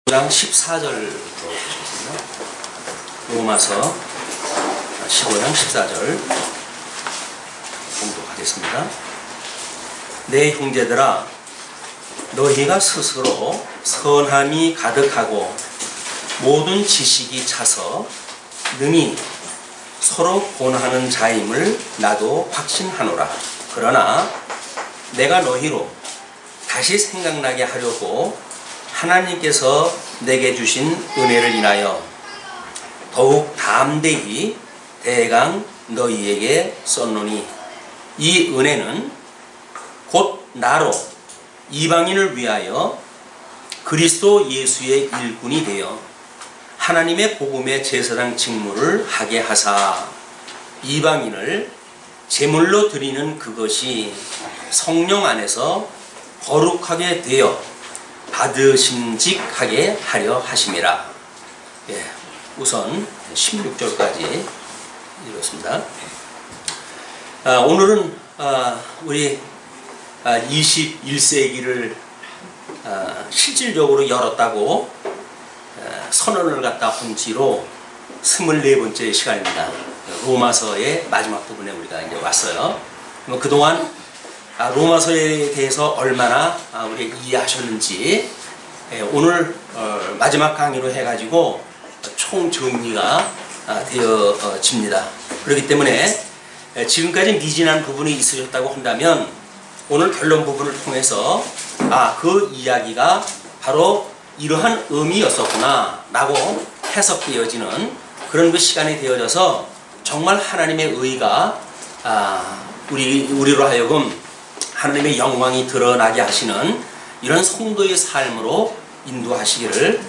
장 14절 보겠습니다. 로마서 15장 14절 공독하겠습니다. 내 형제들아, 너희가 스스로 선함이 가득하고 모든 지식이 차서 능히 서로 본하는 자임을 나도 확신하노라. 그러나 내가 너희로 다시 생각나게 하려고 하나님께서 내게 주신 은혜를 인하여 더욱 담대히 대강 너희에게 썼노니, 이 은혜는 곧 나로 이방인을 위하여 그리스도 예수의 일꾼이 되어 하나님의 복음의 제사장 직무를 하게 하사 이방인을 제물로 드리는 그것이 성령 안에서 거룩하게 되어 받으심직하게 하려 하심이라. 예, 우선 16절까지 읽었습니다. 오늘은 우리 21세기를 실질적으로 열었다고 선언을 갖다 한 지로 24번째 시간입니다. 로마서의 마지막 부분에 우리가 이제 왔어요. 그동안 로마서에 대해서 얼마나 우리가 이해하셨는지 오늘 마지막 강의로 해가지고 총정리가 되어집니다. 그렇기 때문에 지금까지 미진한 부분이 있으셨다고 한다면 오늘 결론 부분을 통해서 그 이야기가 바로 이러한 의미였었구나 라고 해석되어지는 그런 그 시간이 되어져서 정말 하나님의 의가 우리로 하여금 하나님의 영광이 드러나게 하시는 이런 성도의 삶으로 인도하시기를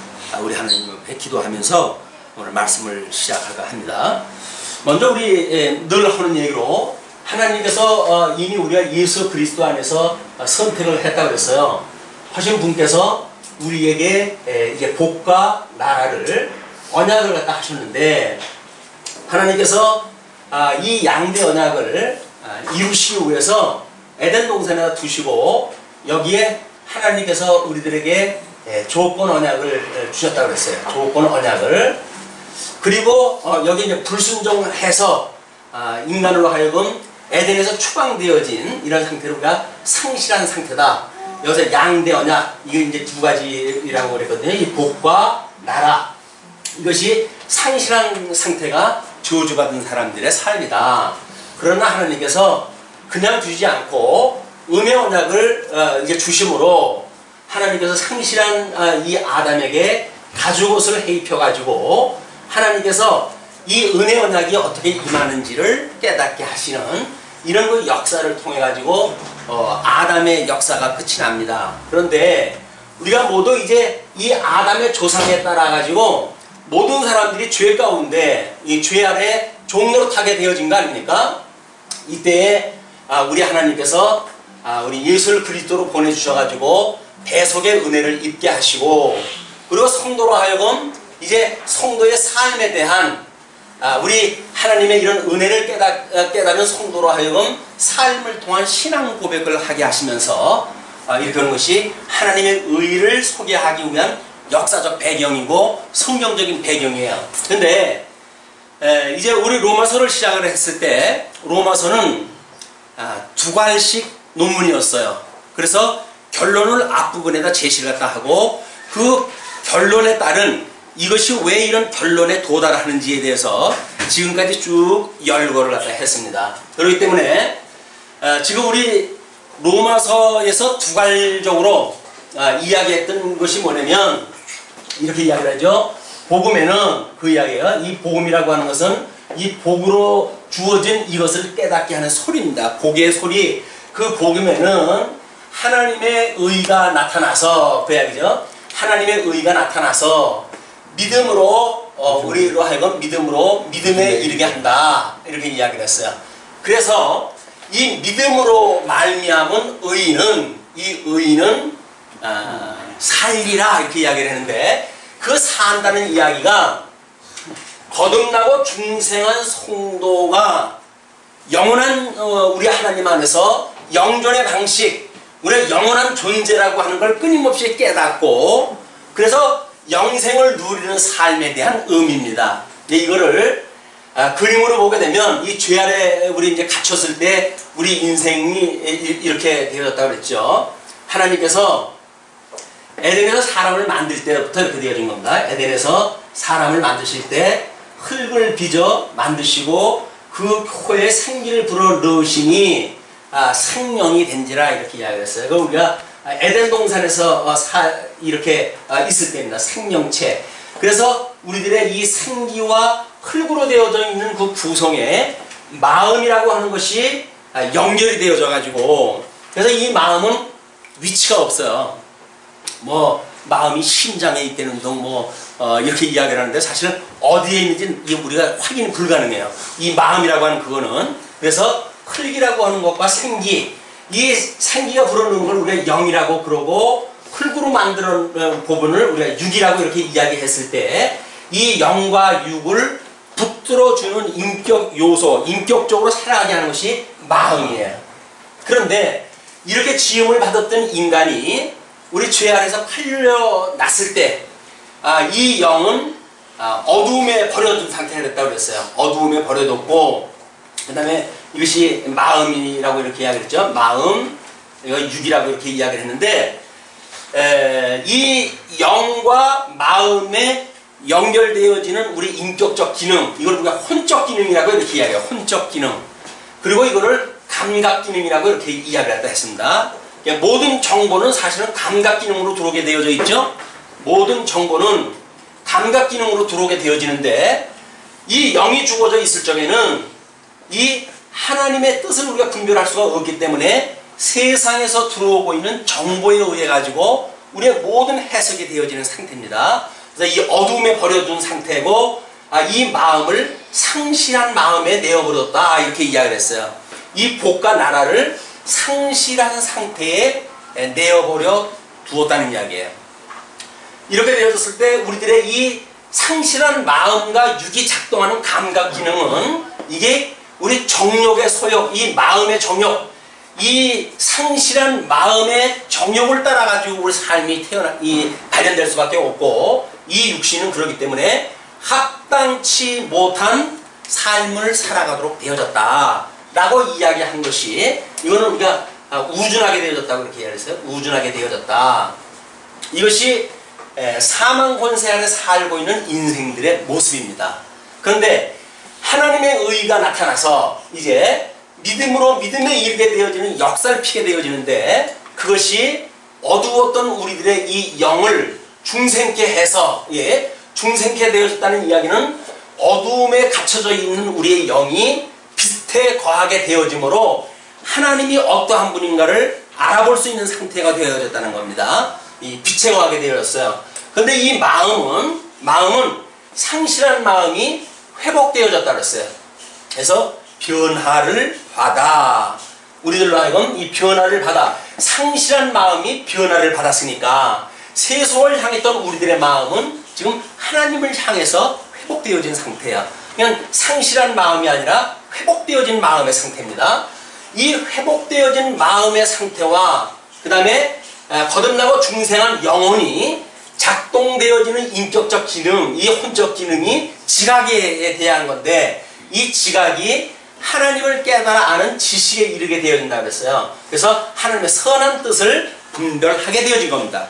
우리 하나님 앞에 기도하면서 오늘 말씀을 시작할까 합니다. 먼저 우리 늘 하는 얘기로 하나님께서 이미 우리가 예수 그리스도 안에서 선택을 했다고 그랬어요. 하신 분께서 우리에게 이제 복과 나라를 언약을 갖다 하셨는데, 하나님께서 이 양대 언약을 이루시기 위해서 에덴 동산에다 두시고 여기에 하나님께서 우리들에게 조건 언약을 주셨다고 그랬어요. 조건 언약을. 그리고 여기 이제 불순종해서 인간으로 하여금 에덴에서 추방되어진 이런 상태로 우리가 상실한 상태다. 여기서 양대 언약, 이게 이제 두 가지라고 그랬거든요. 이 복과 나라, 이것이 상실한 상태가 저주받은 사람들의 삶이다. 그러나 하나님께서 그냥 주지 않고 은혜 언약을 이제 주심으로 하나님께서 상실한 이 아담에게 가죽옷을 해입혀 가지고 하나님께서 이 은혜 언약이 어떻게 임하는지를 깨닫게 하시는 이런 그 역사를 통해 가지고 아담의 역사가 끝이 납니다. 그런데 우리가 모두 이제 이 아담의 조상에 따라 가지고 모든 사람들이 죄 가운데 이 죄 아래 종노릇하게 되어진 거 아닙니까? 이때에 우리 하나님께서 우리 예수를 그리스도로 보내주셔가지고 대속의 은혜를 입게 하시고, 그리고 성도로 하여금 이제 성도의 삶에 대한 우리 하나님의 이런 은혜를 깨달은 성도로 하여금 삶을 통한 신앙 고백을 하게 하시면서 이렇게 하는 것이 하나님의 의를 소개하기 위한 역사적 배경이고 성경적인 배경이에요. 그런데 이제 우리 로마서를 시작을 했을 때 로마서는 두 갈씩 논문이었어요. 그래서 결론을 앞부분에다 제시를 갖다 하고 그 결론에 따른 이것이 왜 이런 결론에 도달하는지에 대해서 지금까지 쭉 열거를 갖다 했습니다. 그렇기 때문에 지금 우리 로마서에서 두괄적으로 이야기했던 것이 뭐냐면 이렇게 이야기를 하죠. 복음에는 그 이야기예요. 이 복음이라고 하는 것은 이 복으로 주어진 이것을 깨닫게 하는 소리입니다. 복의 소리. 그 복음에는 하나님의 의가 나타나서, 그 이야기죠. 하나님의 의가 나타나서 믿음으로 우리로 하여금 믿음으로 믿음에 이르게 한다. 이렇게 이야기를 했어요. 그래서 이 믿음으로 말미암은 의인은, 이 의인은 살리라 이렇게 이야기를 했는데, 그 산다는 이야기가 거듭나고 중생한 성도가 영원한 우리 하나님 안에서 영존의 방식, 우리가 영원한 존재라고 하는 걸 끊임없이 깨닫고, 그래서 영생을 누리는 삶에 대한 의미입니다. 이거를 그림으로 보게 되면 이 죄 아래 우리 이제 갇혔을 때 우리 인생이 이렇게 되어졌다고 그랬죠. 하나님께서 에덴에서 사람을 만들 때부터 이렇게 되어진 겁니다. 에덴에서 사람을 만드실 때 흙을 빚어 만드시고 그 코에 생기를 불어 넣으시니 생명이 된지라 이렇게 이야기했어요. 그럼 우리가 에덴 동산에서 이렇게 있을 때입니다. 생명체. 그래서 우리들의 이 생기와 흙으로 되어져 있는 그 구성에 마음이라고 하는 것이 연결이 되어져 가지고, 그래서 이 마음은 위치가 없어요. 뭐 마음이 심장에 있다는 등 이렇게 이야기를 하는데 사실은 어디에 있는지 우리가 확인이 불가능해요. 이 마음이라고 하는 그거는. 그래서 흙이라고 하는 것과 생기, 이 생기가 불어넣은 걸 우리가 영이라고 그러고 흙으로 만드는 부분을 우리가 육이라고 이렇게 이야기했을 때 이 영과 육을 붙들어주는 인격 요소, 인격적으로 살아가게 하는 것이 마음이에요. 그런데 이렇게 지음을 받았던 인간이 우리 죄 아래에서 팔려났을 때 이 영은 어두움에 버려둔 상태가 됐다고 그랬어요. 어두움에 버려뒀고, 그 다음에 이것이 마음이라고 이렇게 이야기했죠. 마음, 이거 육이라고 이렇게 이야기를 했는데, 이 영과 마음에 연결되어지는 우리 인격적 기능, 이걸 우리가 혼적 기능이라고 이렇게 이야기해요. 혼적 기능. 그리고 이거를 감각 기능이라고 이렇게 이야기를 했습니다. 모든 정보는 사실은 감각 기능으로 들어오게 되어져 있죠. 모든 정보는 감각 기능으로 들어오게 되어지는데, 이 영이 죽어져 있을 적에는 이 하나님의 뜻을 우리가 분별할 수가 없기 때문에 세상에서 들어오고 있는 정보에 의해 가지고 우리의 모든 해석이 되어지는 상태입니다. 그래서 이 어둠에 버려둔 상태고, 이 마음을 상실한 마음에 내어버렸다 이렇게 이야기를 했어요. 이 복과 나라를 상실한 상태에 내어버려 두었다는 이야기예요. 이렇게 되어졌을 때 우리들의 이 상실한 마음과 육이 작동하는 감각 기능은 이게 우리 정욕의 소욕, 이 마음의 정욕, 이 상실한 마음의 정욕을 따라 가지고 우리 삶이 발현될 수밖에 없고, 이 육신은 그렇기 때문에 합당치 못한 삶을 살아가도록 되어졌다 라고 이야기한 것이, 이거는 우리가 우준하게 되어졌다고 이렇게 이야기했어요. 우준하게 되어졌다. 이것이 사망 권세 안에 살고 있는 인생들의 모습입니다. 그런데 하나님의 의가 나타나서 이제 믿음으로 믿음에 이르게 되어지는 역사를 피게 되어지는데, 그것이 어두웠던 우리들의 이 영을 중생케 해서, 중생케 되어졌다는 이야기는 어두움에 갇혀져 있는 우리의 영이 빛에 거하게 되어짐으로 하나님이 어떠한 분인가를 알아볼 수 있는 상태가 되어졌다는 겁니다. 이 빛에 거하게 되어졌어요. 그런데 이 마음은 상실한 마음이 회복되어졌다 그랬어요. 그래서 변화를 받아, 우리들로 하여금 이 변화를 받아, 상실한 마음이 변화를 받았으니까 세속을 향했던 우리들의 마음은 지금 하나님을 향해서 회복되어진 상태야. 그냥 상실한 마음이 아니라 회복되어진 마음의 상태입니다. 이 회복되어진 마음의 상태와 그 다음에 거듭나고 중생한 영혼이 작동되어지는 인격적 기능, 이 혼적 기능이 지각에 대한 건데, 이 지각이 하나님을 깨달아 아는 지식에 이르게 되어진다고 했어요. 그래서 하나님의 선한 뜻을 분별하게 되어진 겁니다.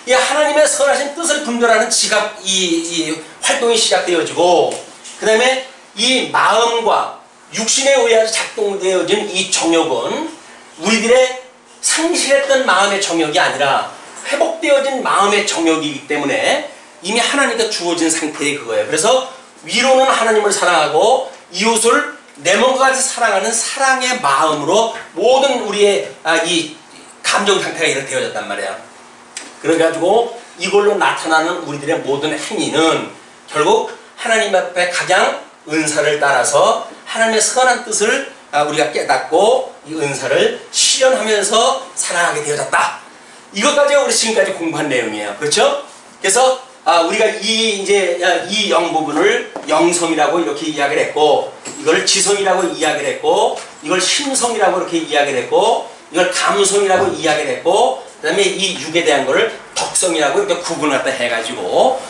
이 하나님의 선하신 뜻을 분별하는 지각, 이 활동이 시작되어지고, 그 다음에 이 마음과 육신에 의해서 작동되어진 이 정욕은 우리들의 상실했던 마음의 정욕이 아니라 회복되어진 마음의 정욕이기 때문에 이미 하나님께 주어진 상태의 그거예요. 그래서 위로는 하나님을 사랑하고 이웃을 내 몸과 같이 사랑하는 사랑의 마음으로 모든 우리의 이 감정 상태가 이렇게 되어졌단 말이야. 그래가지고 이걸로 나타나는 우리들의 모든 행위는 결국 하나님 앞에 가장 은사를 따라서 하나님의 선한 뜻을 우리가 깨닫고 이 은사를 실현하면서 살아가게 되어졌다. 이것까지가 우리 지금까지 공부한 내용이에요. 그렇죠? 그래서 우리가 이 영 부분을 영성이라고 이렇게 이야기를 했고, 이걸 지성이라고 이야기를 했고, 이걸 심성이라고 이렇게 이야기를 했고, 이걸 감성이라고 이야기를 했고, 그다음에 이 육에 대한 거를 덕성이라고 이렇게 구분을 갖다 해가지고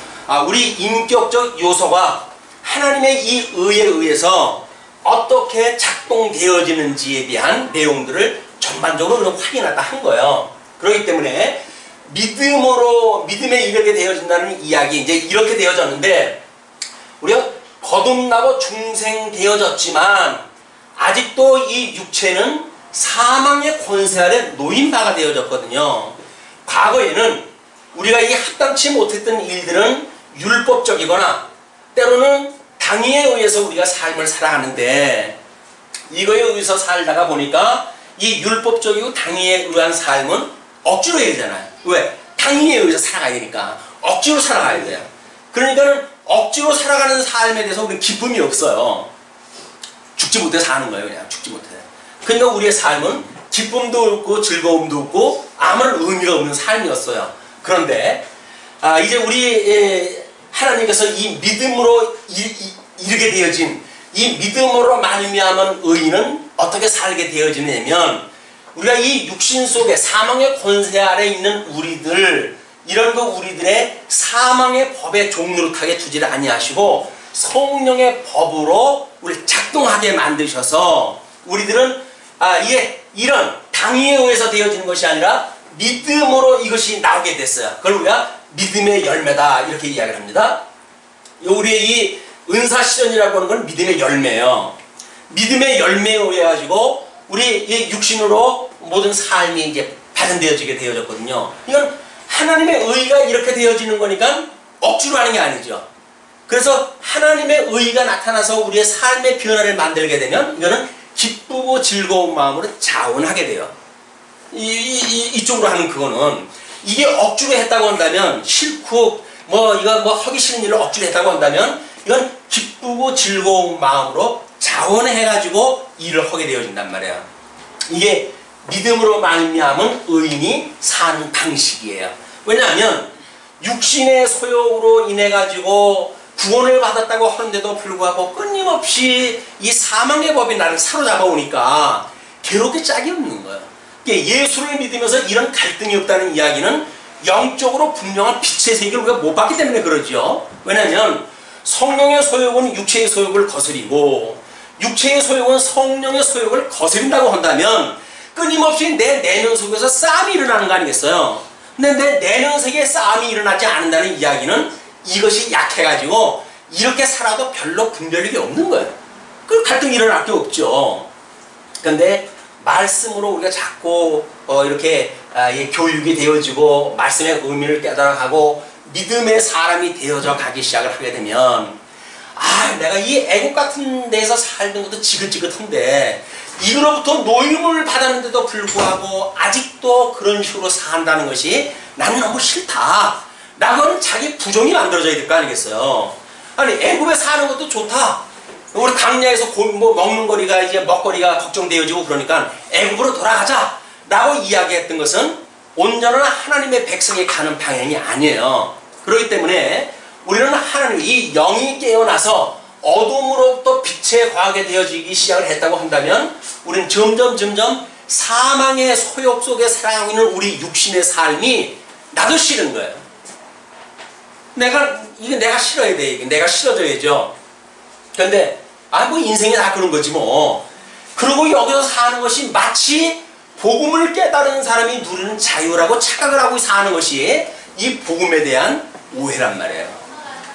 우리 인격적 요소가 하나님의 이 의에 의해서 어떻게 작동되어지는지에 대한 내용들을 전반적으로 확인했다 한 거예요. 그렇기 때문에 믿음에 이르게 되어진다는 이야기 이제 이렇게 되어졌는데 우리가 거듭나고 중생되어졌지만 아직도 이 육체는 사망의 권세 아래 놓인 바가 되어졌거든요. 과거에는 우리가 이 합당치 못했던 일들은 율법적이거나 때로는 당위에 의해서 우리가 삶을 살아가는데 이거에 의해서 살다가 보니까 이 율법적이고 당위에 의한 삶은 억지로 해야 되잖아요. 왜? 당위에 의해서 살아가야 되니까 억지로 살아가야 돼요. 그러니까는 억지로 살아가는 삶에 대해서 우리는 기쁨이 없어요. 죽지 못해 사는 거예요. 그냥 죽지 못해. 그러니까 우리의 삶은 기쁨도 없고 즐거움도 없고 아무런 의미가 없는 삶이었어요. 그런데 이제 우리 하나님께서 이 믿음으로 이르게 되어진 이 믿음으로 말미암은 의인은 어떻게 살게 되어지냐면 우리가 이 육신 속에 사망의 권세 아래 있는 우리들 이런 우리들의 사망의 법의 종노릇하게 두지를 아니하시고 성령의 법으로 우리 작동하게 만드셔서 우리들은 이런 당위에 의해서 되어지는 것이 아니라 믿음으로 이것이 나오게 됐어요. 그걸 우리가 믿음의 열매다 이렇게 이야기를 합니다. 우리의 이 은사실현이라고 하는 건 믿음의 열매예요. 믿음의 열매에 의해 가지고 우리 이 육신으로 모든 삶이 이제 발현되어지게 되어졌거든요. 이건 하나님의 의가 이렇게 되어지는 거니까 억지로 하는 게 아니죠. 그래서 하나님의 의가 나타나서 우리의 삶의 변화를 만들게 되면 이거는 기쁘고 즐거운 마음으로 자원하게 돼요. 이쪽으로 하는 그거는 이게 억지로 했다고 한다면 싫고 이거 하기 싫은 일을 억지로 했다고 한다면 이건 기쁘고 즐거운 마음으로 자원해가지고 일을 하게 되어진단 말이에요. 이게 믿음으로 말미암은 의인이 사는 방식이에요. 왜냐하면 육신의 소욕으로 인해 가지고 구원을 받았다고 하는데도 불구하고 끊임없이 이 사망의 법이 나를 사로잡아 오니까 괴롭게 짝이 없는 거예요. 예수를 믿으면서 이런 갈등이 없다는 이야기는 영적으로 분명한 빛의 세계를 우리가 못 봤기 때문에 그러죠. 왜냐하면 성령의 소욕은 육체의 소욕을 거스리고 육체의 소욕은 성령의 소욕을 거스린다고 한다면 끊임없이 내 내면 속에서 싸움이 일어나는 거 아니겠어요? 근데 내 내면 세계에 싸움이 일어나지 않는다는 이야기는 이것이 약해가지고 이렇게 살아도 별로 분별력이 없는 거예요. 그 갈등이 일어날 게 없죠. 근데 말씀으로 우리가 자꾸 이렇게 교육이 되어지고 말씀의 의미를 깨달아가고 믿음의 사람이 되어져 가기 시작을 하게 되면 내가 이 애국 같은 데서 살던 것도 지긋지긋한데 이거로부터 노임을 받았는데도 불구하고 아직도 그런 식으로 산다는 것이 나는 너무 싫다 라고는 자기 부정이 만들어져야 될 거 아니겠어요. 아니 애국에 사는 것도 좋다. 우리 강야에서 먹는 거리가 이제 먹거리가 걱정되어지고 그러니까 애국으로 돌아가자 라고 이야기했던 것은 온전한 하나님의 백성이 가는 방향이 아니에요. 그렇기 때문에 우리는 하나님 이 영이 깨어나서 어둠으로부터 빛에 과하게 되어지기 시작을 했다고 한다면 우리는 점점 사망의 소욕 속에 살아가고 있는 우리 육신의 삶이 나도 싫은 거예요. 이게 내가 싫어야 돼. 이게 내가 싫어져야죠. 그런데 인생이 다 그런 거지 뭐. 그리고 여기서 사는 것이 마치 복음을 깨달은 사람이 누리는 자유라고 착각을 하고 사는 것이 이 복음에 대한 오해란 말이에요.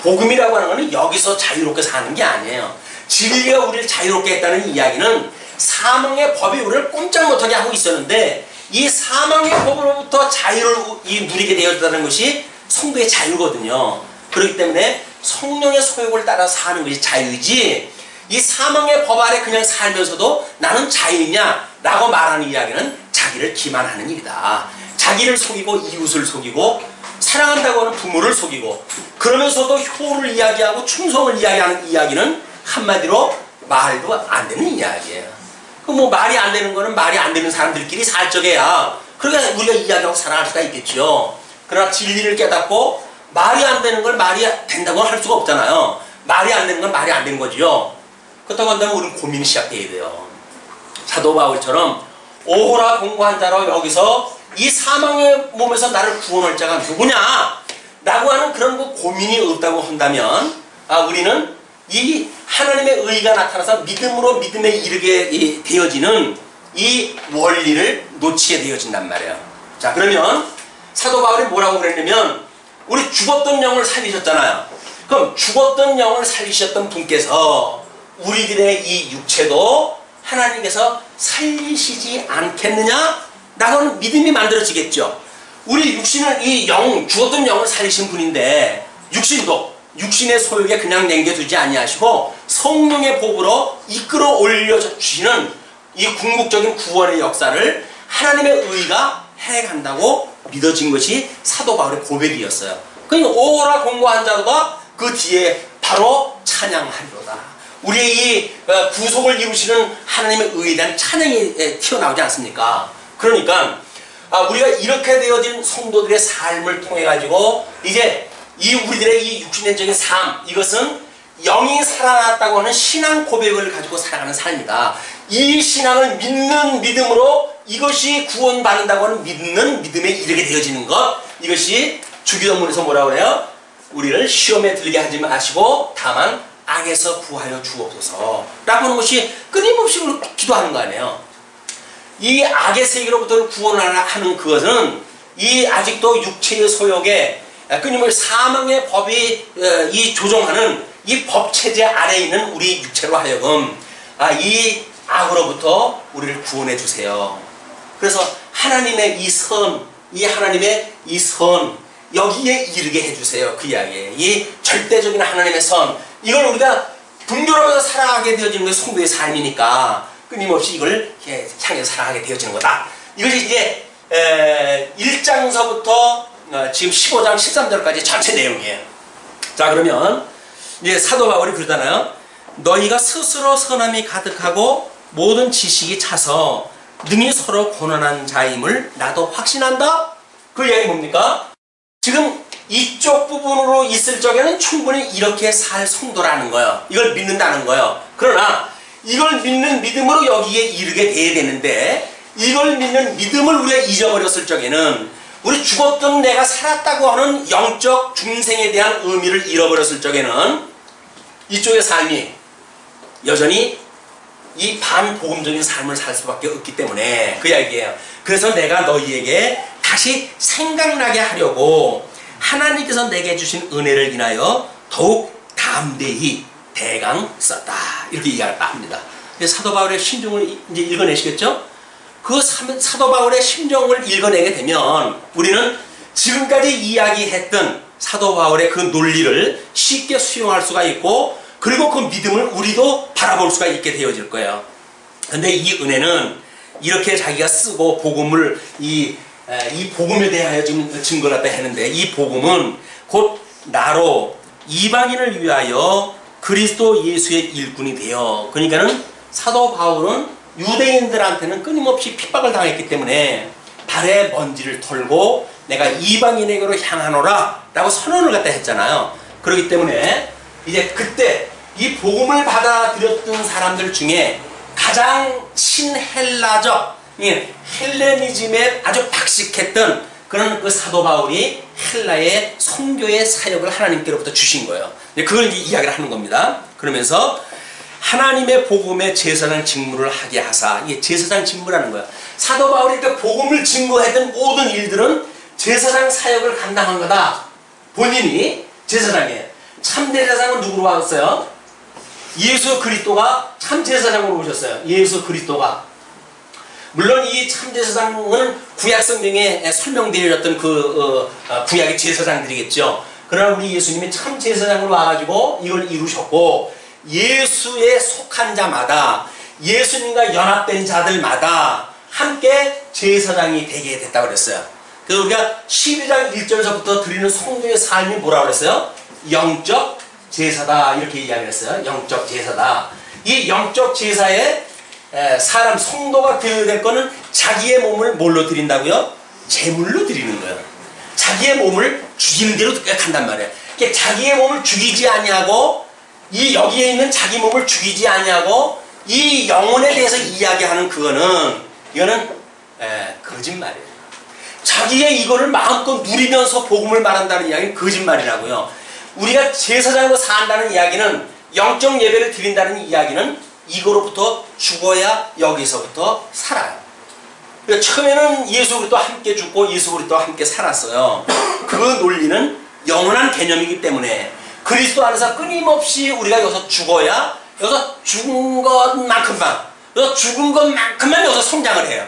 복음이라고 하는 것은 여기서 자유롭게 사는 게 아니에요. 진리가 우리를 자유롭게 했다는 이야기는 사망의 법이 우리를 꼼짝 못하게 하고 있었는데 이 사망의 법으로부터 자유를 누리게 되었다는 것이 성도의 자유거든요. 그렇기 때문에 성령의 소욕을 따라 사는 것이 자유이지 이 사망의 법 아래 그냥 살면서도 나는 자유냐 라고 말하는 이야기는 자기를 기만하는 일이다. 자기를 속이고 이웃을 속이고 사랑한다고 하는 부모를 속이고 그러면서도 효를 이야기하고 충성을 이야기하는 이야기는 한마디로 말도 안 되는 이야기예요. 말이 안 되는 거는 말이 안 되는 사람들끼리 살적해야 그러니까 우리가 이야기하고 살아갈 수가 있겠죠. 그러나 진리를 깨닫고 말이 안 되는 걸 말이 된다고 할 수가 없잖아요. 말이 안 되는 건 말이 안 되는 거죠. 그렇다고 한다면 우리는 고민이 시작돼야 돼요. 사도 바울처럼 오호라 공고한 자로 여기서 이 사망의 몸에서 나를 구원할 자가 누구냐? 라고 하는 그런 고민이 없다고 한다면 우리는 이 하나님의 의가 나타나서 믿음으로 믿음에 이르게 되어지는 이 원리를 놓치게 되어진단 말이에요. 자, 그러면 사도 바울이 뭐라고 그랬냐면 우리 죽었던 영을 살리셨잖아요. 그럼 죽었던 영을 살리셨던 분께서 우리들의 이 육체도 하나님께서 살리시지 않겠느냐? 라고는 믿음이 만들어지겠죠. 우리 육신은 이 죽었던 영을 살리신 분인데 육신도 육신의 소욕에 그냥 남겨두지 아니하시고 성령의 복으로 이끌어 올려 주시는 이 궁극적인 구원의 역사를 하나님의 의가 해간다고 믿어진 것이 사도 바울의 고백이었어요. 그러니까 오라 공고한 자로다 그 뒤에 바로 찬양하리로다. 우리의 이 구속을 이루시는 하나님의 의에 대한 찬양이 튀어나오지 않습니까? 그러니까 우리가 이렇게 되어진 성도들의 삶을 통해 가지고 이제 이 우리들의 이 육신적인 삶, 이것은 영이 살아났다고 하는 신앙 고백을 가지고 살아가는 삶이다. 이 신앙을 믿는 믿음으로 이것이 구원받는다고 하는 믿는 믿음에 이르게 되어지는 것, 이것이 주기도문에서 뭐라고 그래요? 우리를 시험에 들게 하지 마시고 다만 악에서 구하여 주옵소서 라고 하는 것이 끊임없이 기도하는 거 아니에요. 이 악의 세계로부터 구원하는 그것은 이 아직도 육체의 소욕에 끊임없이 사망의 법이 이 조종하는 이 법체제 아래에 있는 우리 육체로 하여금 이 악으로부터 우리를 구원해 주세요. 그래서 하나님의 이 선, 여기에 이르게 해주세요. 그 이야기에 이 절대적인 하나님의 선, 이걸 우리가 분별하면서 살아가게 되어지는 것이 성도의 삶이니까 끊임없이 이걸 향해서 살아가게 되어지는 거다. 이것이 이제 1장서부터 지금 15장 13절까지 전체 내용이에요. 자, 그러면 이제 사도 바울이 그러잖아요. 너희가 스스로 선함이 가득하고 모든 지식이 차서 능히 서로 고난한 자임을 나도 확신한다. 그 이야기 뭡니까? 지금 이쪽 부분으로 있을 적에는 충분히 이렇게 살 성도라는 거예요. 이걸 믿는다는 거예요. 그러나 이걸 믿는 믿음으로 여기에 이르게 돼야 되는데, 이걸 믿는 믿음을 우리가 잊어버렸을 적에는, 우리 죽었던 내가 살았다고 하는 영적 중생에 대한 의미를 잃어버렸을 적에는 이쪽의 삶이 여전히 이 반복음적인 삶을 살 수밖에 없기 때문에 그 이야기예요. 그래서 내가 너희에게 다시 생각나게 하려고 하나님께서 내게 주신 은혜를 인하여 더욱 담대히 대강 썼다. 이렇게 이야기를 합니다. 사도 바울의 심정을 이제 읽어내시겠죠? 그 사도 바울의 심정을 읽어내게 되면 우리는 지금까지 이야기했던 사도 바울의 그 논리를 쉽게 수용할 수가 있고, 그리고 그 믿음을 우리도 바라볼 수가 있게 되어질 거예요. 근데 이 은혜는 이렇게 자기가 쓰고 복음을 이 복음에 대하여 지금 증거를 갖다 했는데, 이 복음은 곧 나로 이방인을 위하여 그리스도 예수의 일꾼이 되어, 그러니까는 사도 바울은 유대인들한테는 끊임없이 핍박을 당했기 때문에 발에 먼지를 털고 내가 이방인에게로 향하노라 라고 선언을 갖다 했잖아요. 그렇기 때문에 이제 그때 이 복음을 받아들였던 사람들 중에 가장 친헬라적, 헬레니즘에 아주 박식했던 그런 그 사도 바울이 헬라의 선교의 사역을 하나님께로부터 주신 거예요. 그걸 이제 이야기를 하는 겁니다. 그러면서 하나님의 복음의 제사장 직무를 하게 하사, 이게 제사장 직무라는 거야. 사도 바울이 그 복음을 증거했던 모든 일들은 제사장 사역을 감당한 거다. 본인이 제사장이에요. 참 제사장은 누구로 왔어요? 예수 그리스도가 참 제사장으로 오셨어요. 예수 그리스도가. 물론 이 참 제사장은 구약 성경에 설명되어졌던 그 구약의 제사장들이겠죠. 그러나 우리 예수님이 참 제사장으로 와가지고 이걸 이루셨고, 예수에 속한 자마다, 예수님과 연합된 자들마다 함께 제사장이 되게 됐다고 그랬어요. 그래서 우리가 12장 1절에서부터 드리는 성도의 삶이 뭐라고 그랬어요? 영적 제사다, 이렇게 이야기를 했어요. 영적 제사다. 이 영적 제사에 사람 성도가 드려야 될 거는 자기의 몸을 뭘로 드린다고요? 제물로 드리는 거예요. 자기의 몸을 죽이는 대로 간단 말이에요. 그러니까 자기의 몸을 죽이지 아니하고, 이 여기에 있는 자기 몸을 죽이지 아니하고 이 영혼에 대해서 이야기하는 이거는 거짓말이에요. 자기의 이거를 마음껏 누리면서 복음을 말한다는 이야기는 거짓말이라고요. 우리가 제사장으로 산다는 이야기는, 영적 예배를 드린다는 이야기는 이거로부터 죽어야 여기서부터 살아요. 그러니까 처음에는 예수 그리스도와 함께 죽고 예수 그리스도와 함께 살았어요. 그 논리는 영원한 개념이기 때문에 그리스도 안에서 끊임없이 우리가 여기서 죽어야, 여기서 죽은 것만큼만, 여기서 죽은 것만큼만 여기서 성장을 해요.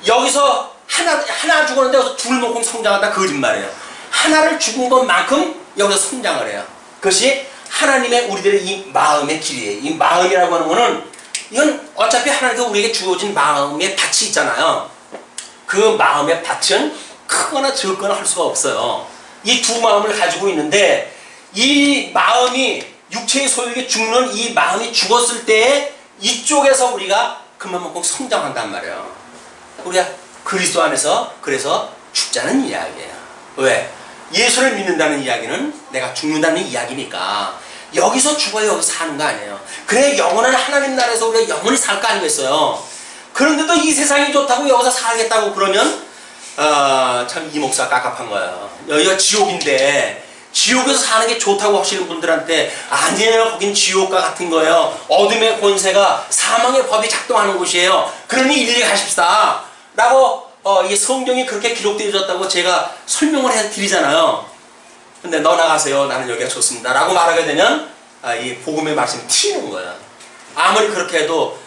여기서 하나 죽었는데 여기서 둘 먹고 성장한다, 거짓말이에요. 하나를 죽은 것만큼 여기서 성장을 해요. 그것이 하나님의 우리들의 이 마음의 길이에요. 이 마음이라고 하는 거는, 이건 어차피 하나님께서 우리에게 주어진 마음의 밭이 있잖아요. 그 마음의 밭은 크거나 적거나 할 수가 없어요. 이 두 마음을 가지고 있는데, 이 마음이 육체의 소유에게 죽는 이 마음이 죽었을 때 이쪽에서 우리가 그만큼 성장한단 말이에요. 우리가 그리스도 안에서 그래서 죽자는 이야기예요. 왜? 예수를 믿는다는 이야기는 내가 죽는다는 이야기니까 여기서 죽어야 여기서 사는 거 아니에요. 그래 영원한 하나님 나라에서 우리가 영원히 살 거 아니겠어요. 그런데도 이 세상이 좋다고 여기서 살겠다고 그러면 참 이 목사 깝깝한 거예요. 여기가 지옥인데 지옥에서 사는 게 좋다고 하시는 분들한테 아니에요. 거긴 지옥과 같은 거예요. 어둠의 권세가 사망의 법이 작동하는 곳이에요. 그러니 일일이 가십시다 라고 이 성경이 그렇게 기록되어졌다고 제가 설명을 해드리잖아요. 근데 너 나가세요. 나는 여기가 좋습니다 라고 말하게 되면 이 복음의 말씀이 튀는 거예요. 아무리 그렇게 해도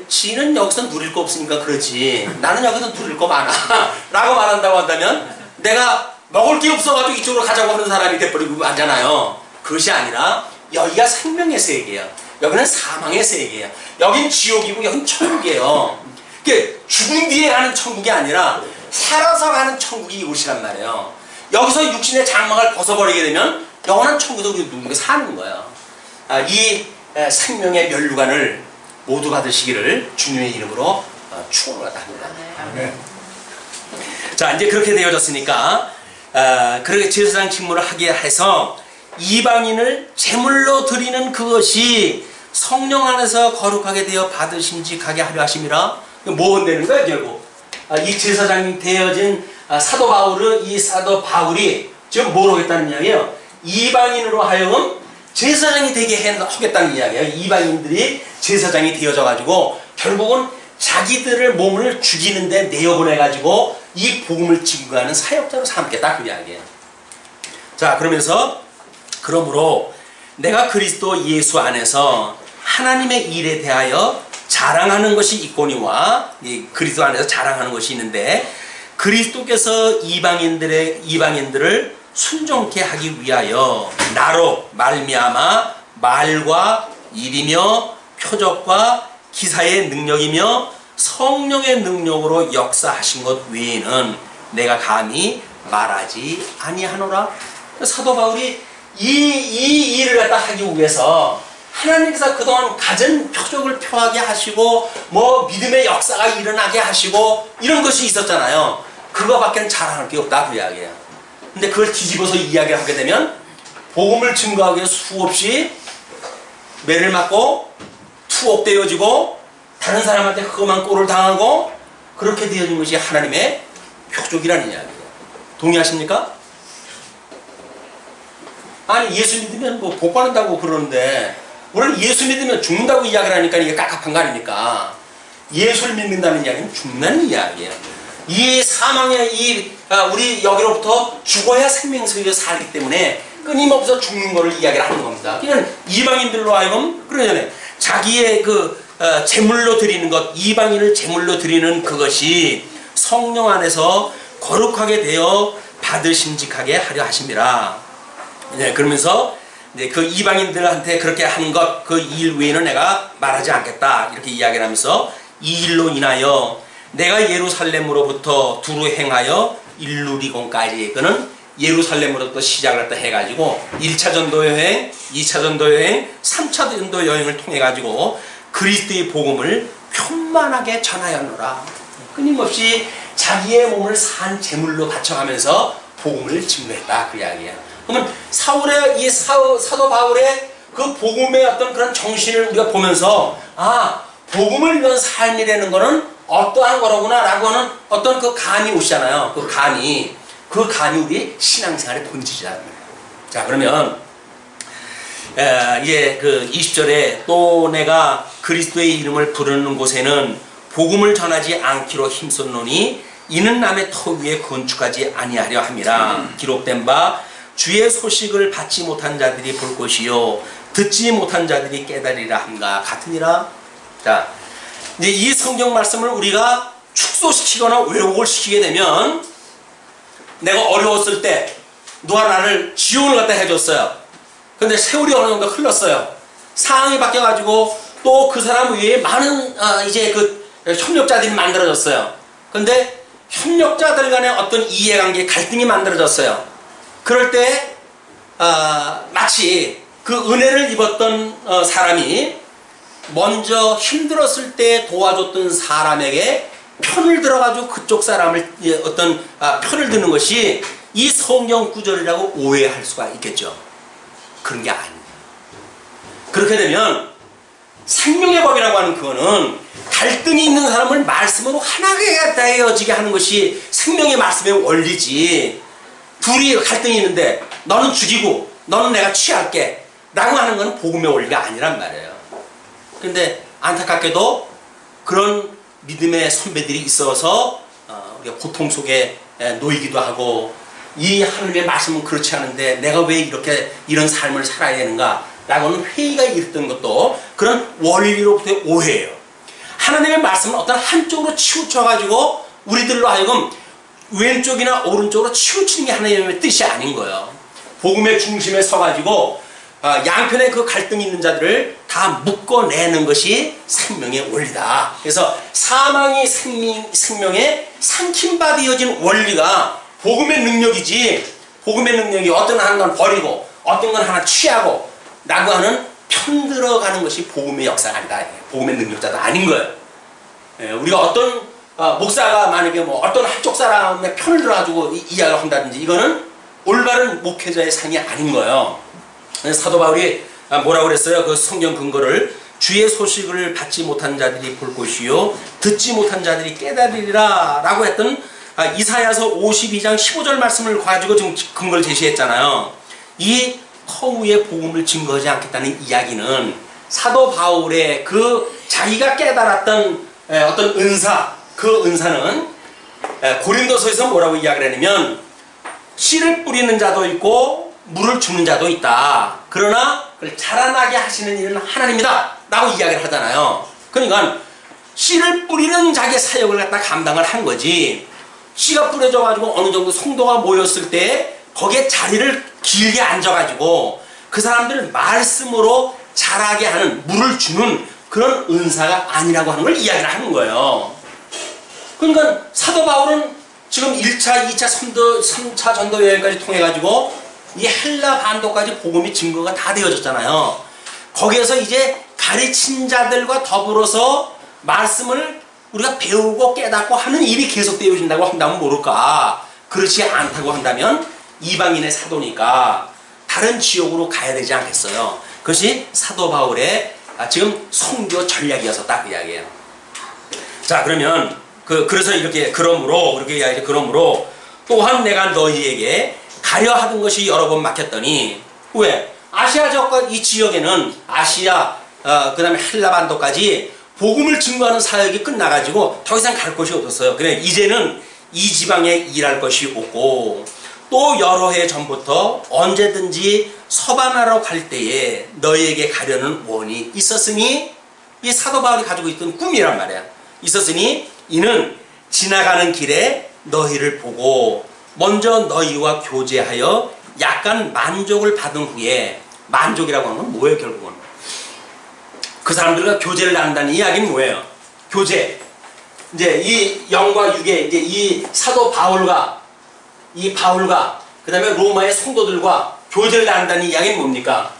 지는 여기서 누릴 거 없으니까 그렇지 나는 여기서 누릴 거 많아 라고 말한다고 한다면 내가 먹을 게 없어가지고 이쪽으로 가자고 하는 사람이 돼버리고 하잖아요. 그것이 아니라 여기가 생명의 세계예요. 여기는 사망의 세계예요. 여긴 지옥이고 여긴 천국이에요. 이게 죽은 뒤에 가는 천국이 아니라 살아서 가는 천국이 이곳이란 말이에요. 여기서 육신의 장막을 벗어버리게 되면 영원한 천국에서 우리 누군가 사는 거예요. 이 생명의 면류관을 모두 받으시기를 주님의 이름으로 축원을 합니다. 자, 이제 그렇게 되어졌으니까 그렇게 제사장 직무를 하게 해서 이방인을 제물로 드리는 그것이 성령 안에서 거룩하게 되어 받으심직하게 하려 하심이라. 뭐 한다는 거야 결국? 이 제사장이 되어진 사도 바울은, 이 사도 바울이 지금 뭘 하겠다는 이야기예요? 이방인으로 하여금 제사장이 되게 하겠다는 이야기예요. 이방인들이 제사장이 되어져 가지고 결국은 자기들을 몸을 죽이는데 내어보내가지고 이 복음을 증거하는 사역자로 삼겠다 그 이야기예요. 자, 그러므로 내가 그리스도 예수 안에서 하나님의 일에 대하여 자랑하는 것이 있거니와, 이 그리스도 안에서 자랑하는 것이 있는데, 그리스도께서 이방인들을 순종케 하기 위하여 나로 말미암아 말과 일이며 표적과 기사의 능력이며 성령의 능력으로 역사하신 것 외에는 내가 감히 말하지 아니하노라. 사도 바울이 이 일을 갖다 하기 위해서 하나님께서 그동안 가진 표적을 표하게 하시고 뭐 믿음의 역사가 일어나게 하시고 이런 것이 있었잖아요. 그거밖에는 자랑할 게 없다 그 이야기예요. 근데 그걸 뒤집어서 이야기를 하게 되면 복음을 증거하기 위해서 수없이 매를 맞고 투옥되어지고 다른 사람한테 험한 꼴을 당하고 그렇게 되어진 것이 하나님의 표적이라는 이야기예요. 동의하십니까? 아니 예수 믿으면 뭐 복 받는다고 그러는데 원래 예수 믿으면 죽는다고 이야기를 하니까 이게 깝깝한 거 아닙니까? 예수를 믿는다는 이야기는 죽는 이야기예요. 이 사망의 우리 여기로부터 죽어야 생명 속에서 살기 때문에 끊임없어 죽는 거를 이야기를 하는 겁니다. 그냥 이방인들로 하여금 그러잖아요. 자기의 제물로 드리는 것, 이방인을 제물로 드리는 그것이 성령 안에서 거룩하게 되어 받으심직하게 하려 하심이라. 네, 그러면서 그 이방인들한테 그렇게 하는 것, 그 일 외에는 내가 말하지 않겠다 이렇게 이야기를 하면서 이 일로 인하여 내가 예루살렘으로부터 두루 행하여 일루리곤까지, 그는 예루살렘으로부터 시작을 또 해가지고 1차 전도 여행, 2차 전도 여행, 3차 전도 여행을 통해 가지고 그리스도의 복음을 편만하게 전하였노라. 끊임없이 자기의 몸을 산 제물로 바쳐가면서 복음을 증거했다 그 이야기예요. 그러면 이 사도 바울의 그 복음의 어떤 그런 정신을 우리가 보면서 복음을 위한 삶이라는 거는 어떠한 거로구나 라고 하는 어떤 그 감이 오시잖아요. 그 감이 우리 신앙생활의 본질이라는 거예요. 자, 그러면 이제 그 20절에 또 내가 그리스도의 이름을 부르는 곳에는 복음을 전하지 않기로 힘썼노니 이는 남의 터 위에 건축하지 아니하려 함이라. 기록된 바 주의 소식을 받지 못한 자들이 볼 것이요 듣지 못한 자들이 깨달으리라 함과 같으니라. 자, 이제 이 성경 말씀을 우리가 축소시키거나 왜곡을 시키게 되면, 내가 어려웠을 때 누가 나를 지원을 갖다 해줬어요. 근데 세월이 어느 정도 흘렀어요. 상황이 바뀌어가지고 또 그 사람 위에 많은 이제 그 협력자들이 만들어졌어요. 근데 협력자들 간의 어떤 이해관계, 갈등이 만들어졌어요. 그럴 때 마치 그 은혜를 입었던 사람이 먼저 힘들었을 때 도와줬던 사람에게 편을 들어가지고 그쪽 사람을 어떤 편을 드는 것이 이 성경 구절이라고 오해할 수가 있겠죠. 그런 게 아니에요. 그렇게 되면 생명의 법이라고 하는 그거는 갈등이 있는 사람을 말씀으로 하나가 되어지게 하는 것이 생명의 말씀의 원리지, 둘이 갈등이 있는데 너는 죽이고 너는 내가 취할게 라고 하는 건 복음의 원리가 아니란 말이에요. 근데 안타깝게도 그런 믿음의 선배들이 있어서 우리가 고통 속에 놓이기도 하고, 이 하나님의 말씀은 그렇지 않은데 내가 왜 이런 삶을 살아야 되는가 라고는 회의가 일었던 것도 그런 원리로부터의 오해예요. 하나님의 말씀은 어떤 한쪽으로 치우쳐가지고 우리들로 하여금 왼쪽이나 오른쪽으로 치우치는 게 하나님의 뜻이 아닌 거예요. 복음의 중심에 서가지고 양편의 그 갈등이 있는 자들을 다 묶어내는 것이 생명의 원리다. 그래서 사망이 생명의 삼킴바 되어진 원리가 복음의 능력이지, 복음의 능력이 어떤 하나는 버리고 어떤 건 하나 취하고 라고 하는 편 들어가는 것이 복음의 역사가 아니다. 복음의 능력자도 아닌 거예요. 우리가 어떤 목사가 만약에 뭐 어떤 한쪽 사람의 편을 들어가지고 이야기를 한다든지, 이거는 올바른 목회자의 상이 아닌 거예요. 사도 바울이 뭐라고 그랬어요? 그 성경 근거를 주의 소식을 받지 못한 자들이 볼 것이요 듣지 못한 자들이 깨달으리라 라고 했던 이사야서 52장 15절 말씀을 가지고 지금 근거를 제시했잖아요. 이 터 위에 복음을 증거하지 않겠다는 이야기는 사도 바울의 그 자기가 깨달았던 어떤 은사, 그 은사는 고린도서에서 뭐라고 이야기를 했냐면, 씨를 뿌리는 자도 있고 물을 주는 자도 있다. 그러나 그걸 자라나게 하시는 일은 하나님이다 라고 이야기를 하잖아요. 그러니까 씨를 뿌리는 자기의 사역을 갖다 감당을 한 거지, 씨가 뿌려져 가지고 어느 정도 성도가 모였을 때 거기에 자리를 길게 앉아가지고 그 사람들을 말씀으로 자라게 하는, 물을 주는 그런 은사가 아니라고 하는 걸 이야기를 하는 거예요. 그러니까 사도 바울은 지금 1차, 2차, 3차 전도 여행까지 통해가지고 이 헬라 반도까지 복음이 증거가 다 되어졌잖아요. 거기에서 이제 가르친 자들과 더불어서 말씀을 우리가 배우고 깨닫고 하는 일이 계속 되어진다고 한다면 모를까. 그렇지 않다고 한다면 이방인의 사도니까 다른 지역으로 가야 되지 않겠어요. 그것이 사도 바울의 지금 선교 전략이어서 딱 이야기해요. 자, 그러면 그래서 이렇게 그러므로 또한 내가 너희에게 가려 하던 것이 여러 번 막혔더니, 왜? 아시아 이 지역에는 아시아 그 다음에 헬라 반도까지 복음을 증거하는 사역이 끝나가지고 더 이상 갈 곳이 없었어요. 그래 이제는 이 지방에 일할 것이 없고, 또 여러 해 전부터 언제든지 서바나로 갈 때에 너희에게 가려는 원이 있었으니, 이 사도 바울이 가지고 있던 꿈이란 말이야. 있었으니 이는 지나가는 길에 너희를 보고 먼저 너희와 교제하여 약간 만족을 받은 후에, 만족이라고 하는 건 뭐예요? 결국은 그 사람들과 교제를 나눈다는 이야기는 뭐예요? 교제. 이제 이 영과 육의 이제 이 사도 바울과 그 다음에 로마의 성도들과 교제를 나눈다는 이야기는 뭡니까?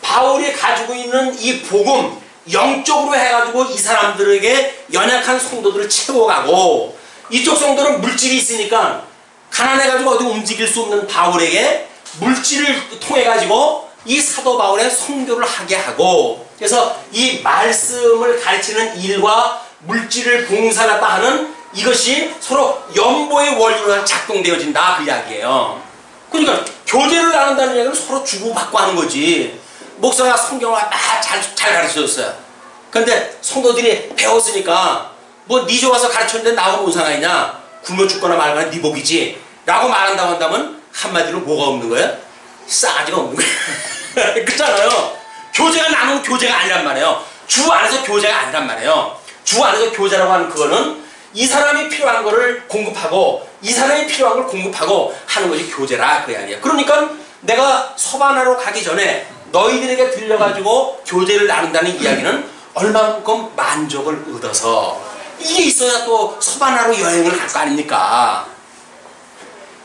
바울이 가지고 있는 이 복음, 영적으로 해가지고 이 사람들에게 연약한 성도들을 채워가고, 이쪽 성도는 물질이 있으니까 가난해가지고 어디 움직일 수 없는 바울에게 물질을 통해가지고 이 사도 바울의 선교를 하게 하고, 그래서 이 말씀을 가르치는 일과 물질을 봉사하다 하는 이것이 서로 연보의 원리로 작동되어진다 그 이야기예요. 그러니까 교제를 나눈다는 이야기는 서로 주고받고 하는 거지. 목사가 성경을 잘 가르쳐줬어요. 그런데 성도들이 배웠으니까 뭐 네 좋아서 가르쳤는데 나하고 뭔 상관이냐, 굶어 죽거나 말거나 네 복이지 라고 말한다고 한다면 한마디로 뭐가 없는 거예요? 싸가지가 없는 거예요. 그렇잖아요. 교제가 나누는 교제가 아니란 말이에요. 주 안에서 교제가 아니란 말이에요. 주 안에서 교제라고 하는 그거는 이 사람이 필요한 거를 공급하고 이 사람이 필요한 걸 공급하고 하는 것이 교제라 그 이야기예요. 그러니까 내가 서바나로 가기 전에 너희들에게 들려가지고 교제를 나눈다는 이야기는 얼마만큼 만족을 얻어서 이게 있어야 또 서바나로 여행을 갈 거 아닙니까?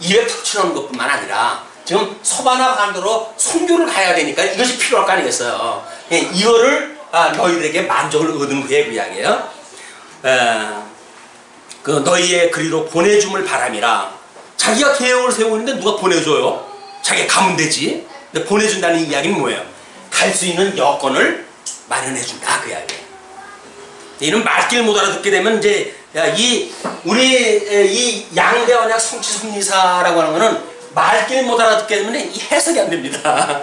입에 턱 치는 것뿐만 아니라 지금 서바나 반도로 선교를 가야 되니까 이것이 필요할 거 아니겠어요. 이거를 너희들에게 만족을 얻은 후에 그 이야기예요. 그 너희의 그리로 보내줌을 바람이라. 자기가 계획을 세우는데 누가 보내줘요? 자기가 가면 되지. 근데 보내준다는 이야기는 뭐예요? 갈 수 있는 여건을 마련해준다 그 이야기예요. 이는 말귀를 못 알아듣게 되면 이제 우리 양대 언약 성취 섭리사라고 하는 거는 말귀를 못 알아듣게 되면 이 해석이 안 됩니다.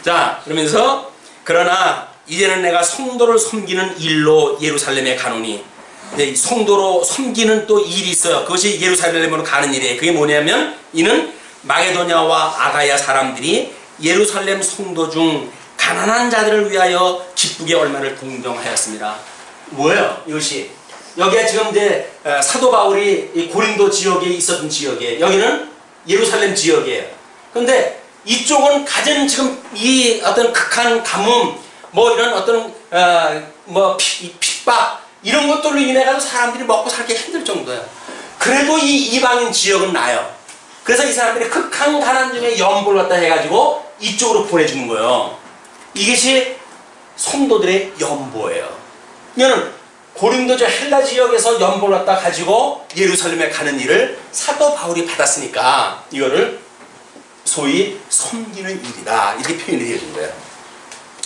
자, 그러면서 그러나 이제는 내가 성도를 섬기는 일로 예루살렘에 가노니, 성도로 섬기는 또 일이 있어요. 그것이 예루살렘으로 가는 일이에요. 그게 뭐냐면 이는 마게도냐와 아가야 사람들이 예루살렘 성도 중 가난한 자들을 위하여 기쁘게 얼마를 동정하였습니다. 뭐예요? 이것이 여기에 지금 이제 사도 바울이 이 고린도 지역에 있었던 지역이에요. 여기는 예루살렘 지역이에요. 그런데 이쪽은 가진 지금 이 어떤 극한 가뭄, 뭐 이런 어떤 핍박 이런 것들로 인해 가지고 사람들이 먹고 살기 힘들 정도예요. 그래도 이 이방인 지역은 나요. 그래서 이 사람들이 극한 가난 중에 연보를 갖다 해가지고 이쪽으로 보내주는 거예요. 이것이 성도들의 연보예요. 이거는 고린도 저 헬라 지역에서 연보를 갖다 가지고 예루살렘에 가는 일을 사도 바울이 받았으니까 이거를 소위 섬기는 일이다 이렇게 표현을 해준 거예요.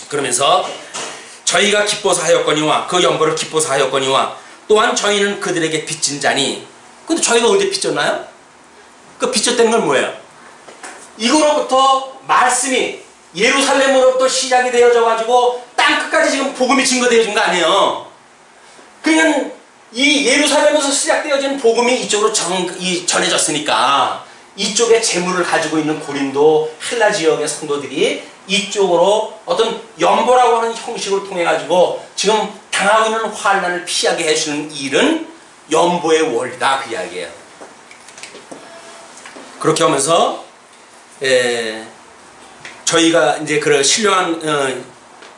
그러면서 저희가 기뻐서 하였거니와 그 연보를 기뻐서 하였거니와 또한 저희는 그들에게 빚진 자니. 근데 저희가 언제 빚졌나요? 그 빚졌다는 건 뭐예요? 이거로부터 말씀이 예루살렘으로부터 시작이 되어져 가지고 땅 끝까지 지금 복음이 증거되어진 거 아니에요. 그냥 이 예루살렘에서 시작되어진 복음이 이쪽으로 전해졌으니까 이쪽에 재물을 가지고 있는 고린도 헬라 지역의 성도들이 이쪽으로 어떤 연보라고 하는 형식을 통해 가지고 지금 당하고 있는 환난을 피하게 해주는 일은 연보의 원리다 그 이야기예요. 그렇게 하면서 저희가 이제 그 신령한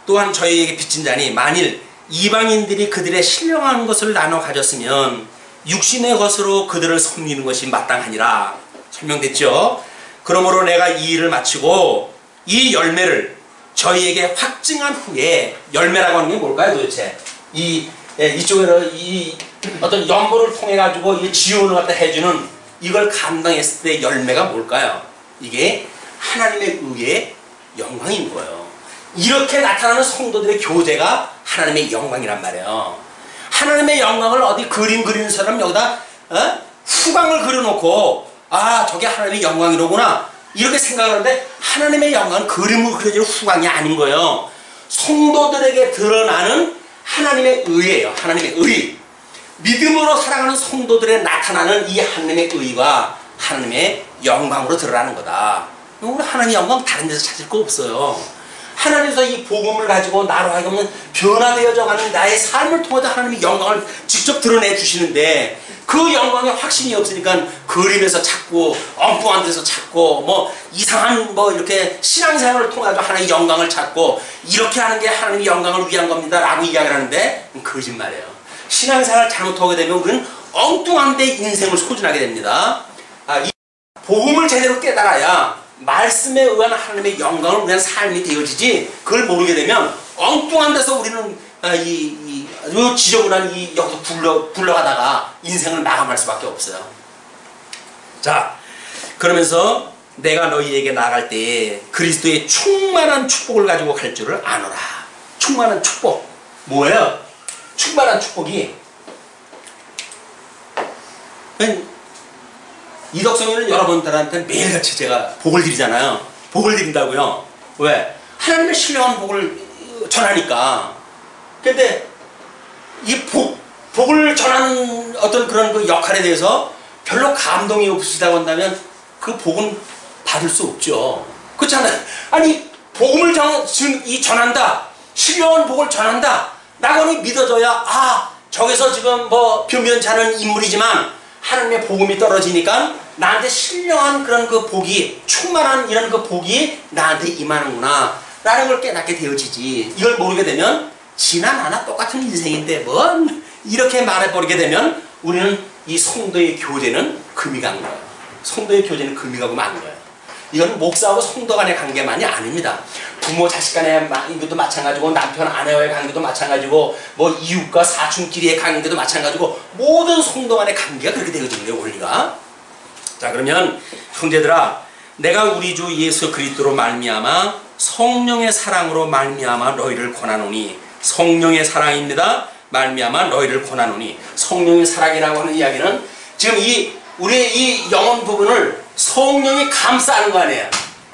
또한 저희에게 빚진 자니 만일 이방인들이 그들의 신령한 것을 나눠 가졌으면 육신의 것으로 그들을 섬기는 것이 마땅하니라. 설명됐죠? 그러므로 내가 이 일을 마치고 이 열매를 저희에게 확증한 후에, 열매라고 하는 게 뭘까요 도대체? 이쪽에는 이 어떤 연보를 통해 가지고 이 지원을 갖다 해주는 이걸 감당했을 때 열매가 뭘까요? 이게 하나님의 의의 영광인 거예요. 이렇게 나타나는 성도들의 교제가 하나님의 영광이란 말이에요. 하나님의 영광을 어디 그림 그리는 사람 여기다 후광을 그려놓고 저게 하나님의 영광이로구나 이렇게 생각하는데 하나님의 영광은 그림으로 그려진 후광이 아닌 거예요. 성도들에게 드러나는 하나님의 의예요. 하나님의 의. 믿음으로 살아가는 성도들에 나타나는 이 하나님의 의와 하나님의 영광으로 드러나는 거다. 하나님의 영광 다른 데서 찾을 거 없어요. 하나님께서 이 복음을 가지고 나로 하여금 변화되어져 가는 나의 삶을 통해서 하나님의 영광을 직접 드러내 주시는데 그 영광에 확신이 없으니까 그림에서 찾고 엉뚱한 데서 찾고 뭐 이상한 뭐 이렇게 신앙생활을 통해서 하나님의 영광을 찾고 이렇게 하는 게 하나님의 영광을 위한 겁니다 라고 이야기를 하는데 거짓말이에요. 신앙생활을 잘못하게 되면 우리는 엉뚱한 데 인생을 소진하게 됩니다. 이 복음을 제대로 깨달아야 말씀에 의한 하나님의 영광을 위한 삶이 되어지지, 그걸 모르게 되면 엉뚱한 데서 우리는 지저분한 여기서 굴러가다가 인생을 마감할 수밖에 없어요. 자, 그러면서 내가 너희에게 나아갈 때에 그리스도의 충만한 축복을 가지고 갈 줄을 아노라. 충만한 축복 뭐예요? 충만한 축복이. 이덕성이는 여러분들한테 매일같이 제가 복을 드리잖아요. 복을 드린다고요. 왜? 하나님의 신령한 복을 전하니까. 근데 이 복을 전하는 어떤 그런 그 역할에 대해서 별로 감동이 없으시다고 한다면 그 복은 받을 수 없죠. 그렇잖아요. 아니 복음을 전한다. 신령한 복을 전한다. 라고 믿어져야 저기서 지금 뭐 변변찮은 인물이지만 하나님의 복음이 떨어지니까 나한테 신령한 그런 그 복이 충만한 이런 그 복이 나한테 임하는구나 라는 걸 깨닫게 되어지지. 이걸 모르게 되면 지나 나나 똑같은 인생인데 뭔 이렇게 말해버리게 되면 우리는 이 성도의 교제는 금이 간 거예요. 성도의 교제는 금이 가고 만 거예요. 이건 목사하고 성도 간의 관계만이 아닙니다. 부모 자식 간의 관계도 마찬가지고 남편 아내와의 관계도 마찬가지고 뭐 이웃과 사촌끼리의 관계도 마찬가지고 모든 성도 간의 관계가 그렇게 되어지는 거예요. 원리가. 자 그러면 형제들아 내가 우리 주 예수 그리스도로 말미암아 성령의 사랑으로 말미암아 너희를 권하노니 성령의 사랑입니다. 말미암아 너희를 권하노니 성령의 사랑이라고 하는 이야기는 지금 우리의 이 영혼 부분을 성령이 감싸는 거 아니에요.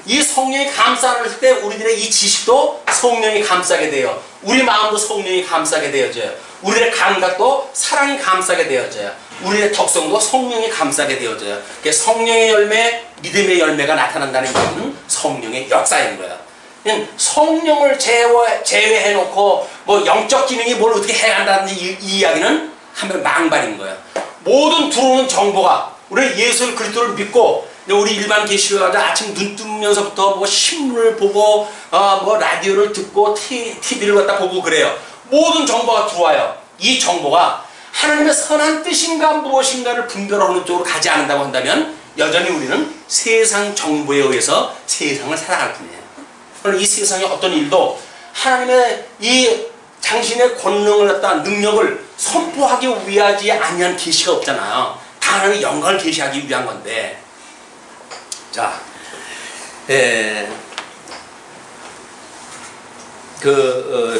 이 성령이 감싸는 때 우리들의 이 지식도 성령이 감싸게 돼요. 우리 마음도 성령이 감싸게 되어져요. 우리의 감각도 사랑이 감싸게 되어져요. 우리의 덕성도 성령이 감싸게 되어져요. 성령의 열매, 믿음의 열매가 나타난다는 것은 성령의 역사인 거예요. 성령을 제외해놓고 뭐 영적 기능이 뭘 어떻게 해간다는 이 이야기는 한번 망발인 거예요. 모든 들어오는 정보가 우리 예수 그리스도를 믿고 우리 일반 계시교회가 아침 눈 뜨면서부터 뭐 신문을 보고 뭐 라디오를 듣고 TV를 갖다 보고 그래요. 모든 정보가 들어와요. 이 정보가 하나님의 선한 뜻인가 무엇인가를 분별하는 쪽으로 가지 않는다고 한다면 여전히 우리는 세상 정보에 의해서 세상을 살아갈 뿐이에요. 이 세상의 어떤 일도 하나님의 이 당신의 권능을 갖다 능력을 선포하기 위하지 아니한 계시가 없잖아요. 다 하나님의 영광을 계시하기 위한 건데. 자,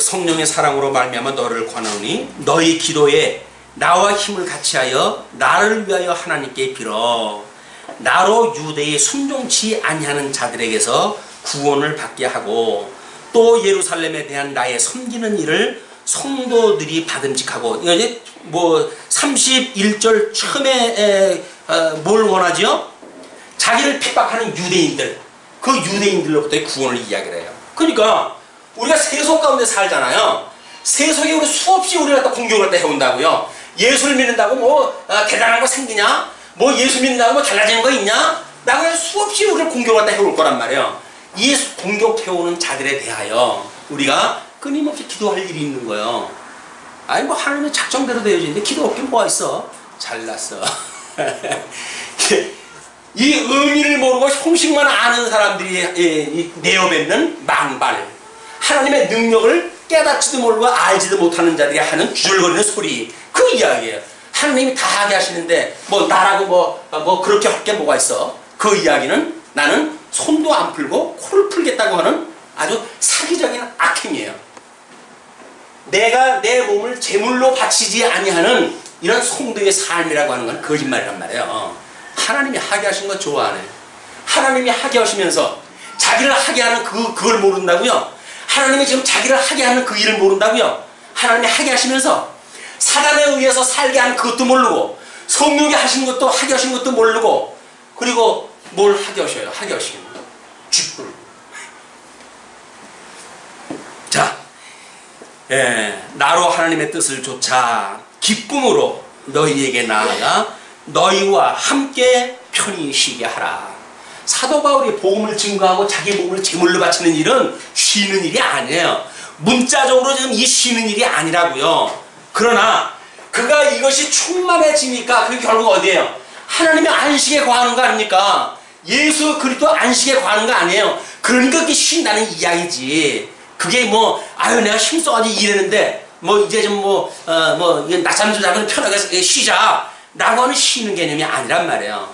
성령의 사랑으로 말미암아 너를 권하노니 너희 기도에 나와 힘을 같이하여 나를 위하여 하나님께 빌어 나로 유대에 순종치 아니하는 자들에게서 구원을 받게 하고 또 예루살렘에 대한 나의 섬기는 일을 성도들이 받음직하고 이제 뭐 31절 처음에 뭘 원하지요? 자기를 핍박하는 유대인들, 그 유대인들로부터의 구원을 이야기를 해요. 그러니까 우리가 세속 가운데 살잖아요. 세속에 우리 수없이 우리가 또 공격을 갖다 해온다고요. 예수를 믿는다고 뭐 대단한 거 생기냐? 뭐 예수 믿는다고 뭐 달라지는 거 있냐? 라고 해서 수없이 우리를 공격을 갖다 해올 거란 말이에요. 이 공격해오는 자들에 대하여 우리가 끊임없이 기도할 일이 있는 거예요. 아니 뭐 하나님의 작정대로 되어지는데 기도 없긴 뭐가 있어. 잘났어. 이 의미를 모르고 형식만 아는 사람들이 내어뱉는 망발, 하나님의 능력을 깨닫지도 모르고 알지도 못하는 자들이 하는 주절거리는 소리, 그 이야기예요. 하나님이 다 하게 하시는데 뭐 나라고 뭐 그렇게 할 게 뭐가 있어. 그 이야기는 나는 손도 안 풀고 코를 풀겠다고 하는 아주 사기적인 악행이에요. 내가 내 몸을 제물로 바치지 아니하는 이런 성도의 삶이라고 하는 건 거짓말이란 말이에요. 하나님이 하게 하신 거 좋아하네. 하나님이 하게 하시면서 자기를 하게 하는 그걸 모른다고요? 하나님이 지금 자기를 하게 하는 그 일을 모른다고요? 하나님이 하게 하시면서 사단에 의해서 살게 하는 그것도 모르고 성령이 하신 것도 하게 하신 것도 모르고 그리고 뭘 하게 하셔요? 하게 하시는 거예요. 쥐뿔. 자, 나로 하나님의 뜻을 좇아 기쁨으로 너희에게 나아가 너희와 함께 편히 쉬게 하라. 사도 바울이 복음을 증거하고 자기 몸을 제물로 바치는 일은 쉬는 일이 아니에요. 문자적으로 지금 이 쉬는 일이 아니라고요. 그러나 그가 이것이 충만해지니까 그게 결국 어디예요? 하나님의 안식에 거하는 거 아닙니까? 예수 그리스도 안식에 거하는 거 아니에요. 그러니까 그게 쉰다는 이야기지. 그게 뭐 아유 내가 힘써가지고 일했는데 뭐 이제 좀 낮잠 좀 자면 편하게 쉬자 라고 하는 쉬는 개념이 아니란 말이에요.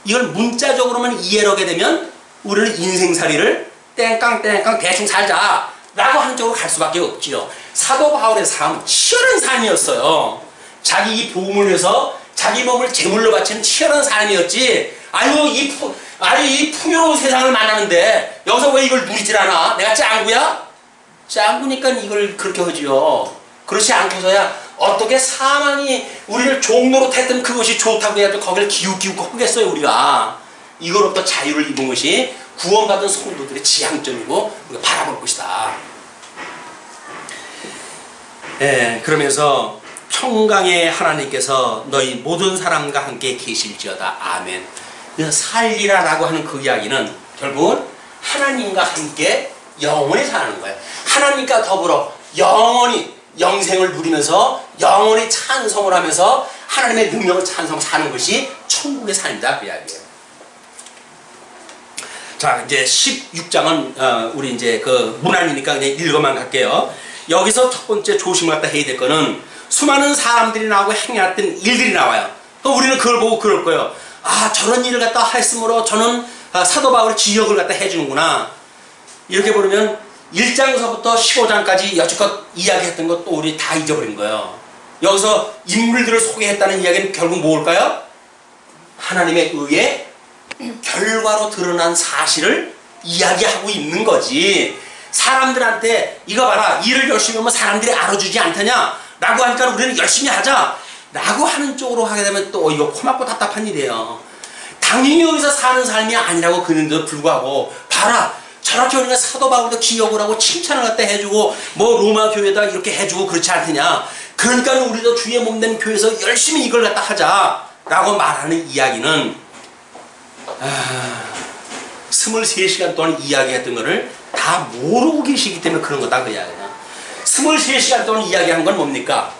이걸 문자적으로만 이해를 하게 되면 우리는 인생살이를 땡깡 대충 살자 라고 하는 쪽으로 갈 수밖에 없지요. 사도 바울의 삶은 치열한 삶이었어요. 자기 이 복음을 위해서 자기 몸을 제물로 바치는 치열한 삶이었지. 이 풍요로운 세상을 만나는데 여기서 왜 이걸 누리질 않아? 내가 짱구야? 짱구니까 이걸 그렇게 하지요. 그렇지 않고서야 어떻게 사망이 우리를 종로로 했던 그것이 좋다고 해야 거기를 기웃기웃 하겠어요. 우리가 이거로부터 자유를 입은 것이 구원받은 성도들의 지향점이고 우리가 바라볼 것이다. 예, 그러면서 평강의 하나님께서 너희 모든 사람과 함께 계실지어다. 아멘. 살리라 라고 하는 그 이야기는 결국은 하나님과 함께 영원히 사는 거예요. 하나님과 더불어 영원히 영생을 누리면서 영원히 찬송을 하면서 하나님의 능력을 찬송하며 사는 것이 천국의 삶이다. 그 이야기예요. 자, 이제 16장은 우리 이제 그 문안이니까 그냥 읽어만 갈게요. 여기서 첫 번째 조심을 갖다 해야 될 거는 수많은 사람들이 나오고 행해왔던 일들이 나와요. 또 우리는 그걸 보고 그럴 거예요. 아, 저런 일을 갖다 했으므로 저는 사도 바울의 지역을 갖다 해주는구나. 이렇게 보면 1장서부터 15장까지 여지껏 이야기했던 것도 우리 다 잊어버린 거예요. 여기서 인물들을 소개했다는 이야기는 결국 뭘까요? 하나님의 의에 결과로 드러난 사실을 이야기하고 있는 거지. 사람들한테 이거 봐라, 일을 열심히 하면 사람들이 알아주지 않더냐 라고 하니까 우리는 열심히 하자 라고 하는 쪽으로 하게 되면 또 이거 코막고 답답한 일이에요. 당연히 여기서 사는 삶이 아니라고 그는데도 불구하고 봐라, 저렇게 우리가 사도 바울도 기억을 하고 칭찬을 갖다 해주고 뭐 로마 교회다 이렇게 해주고 그렇지 않느냐. 그러니까 우리도 주의 몸된 교회에서 열심히 이걸 갖다 하자 라고 말하는 이야기는 23시간 동안 이야기했던 거를 다 모르고 계시기 때문에 그런 거다 그 이야기야. 23시간 동안 이야기한 건 뭡니까?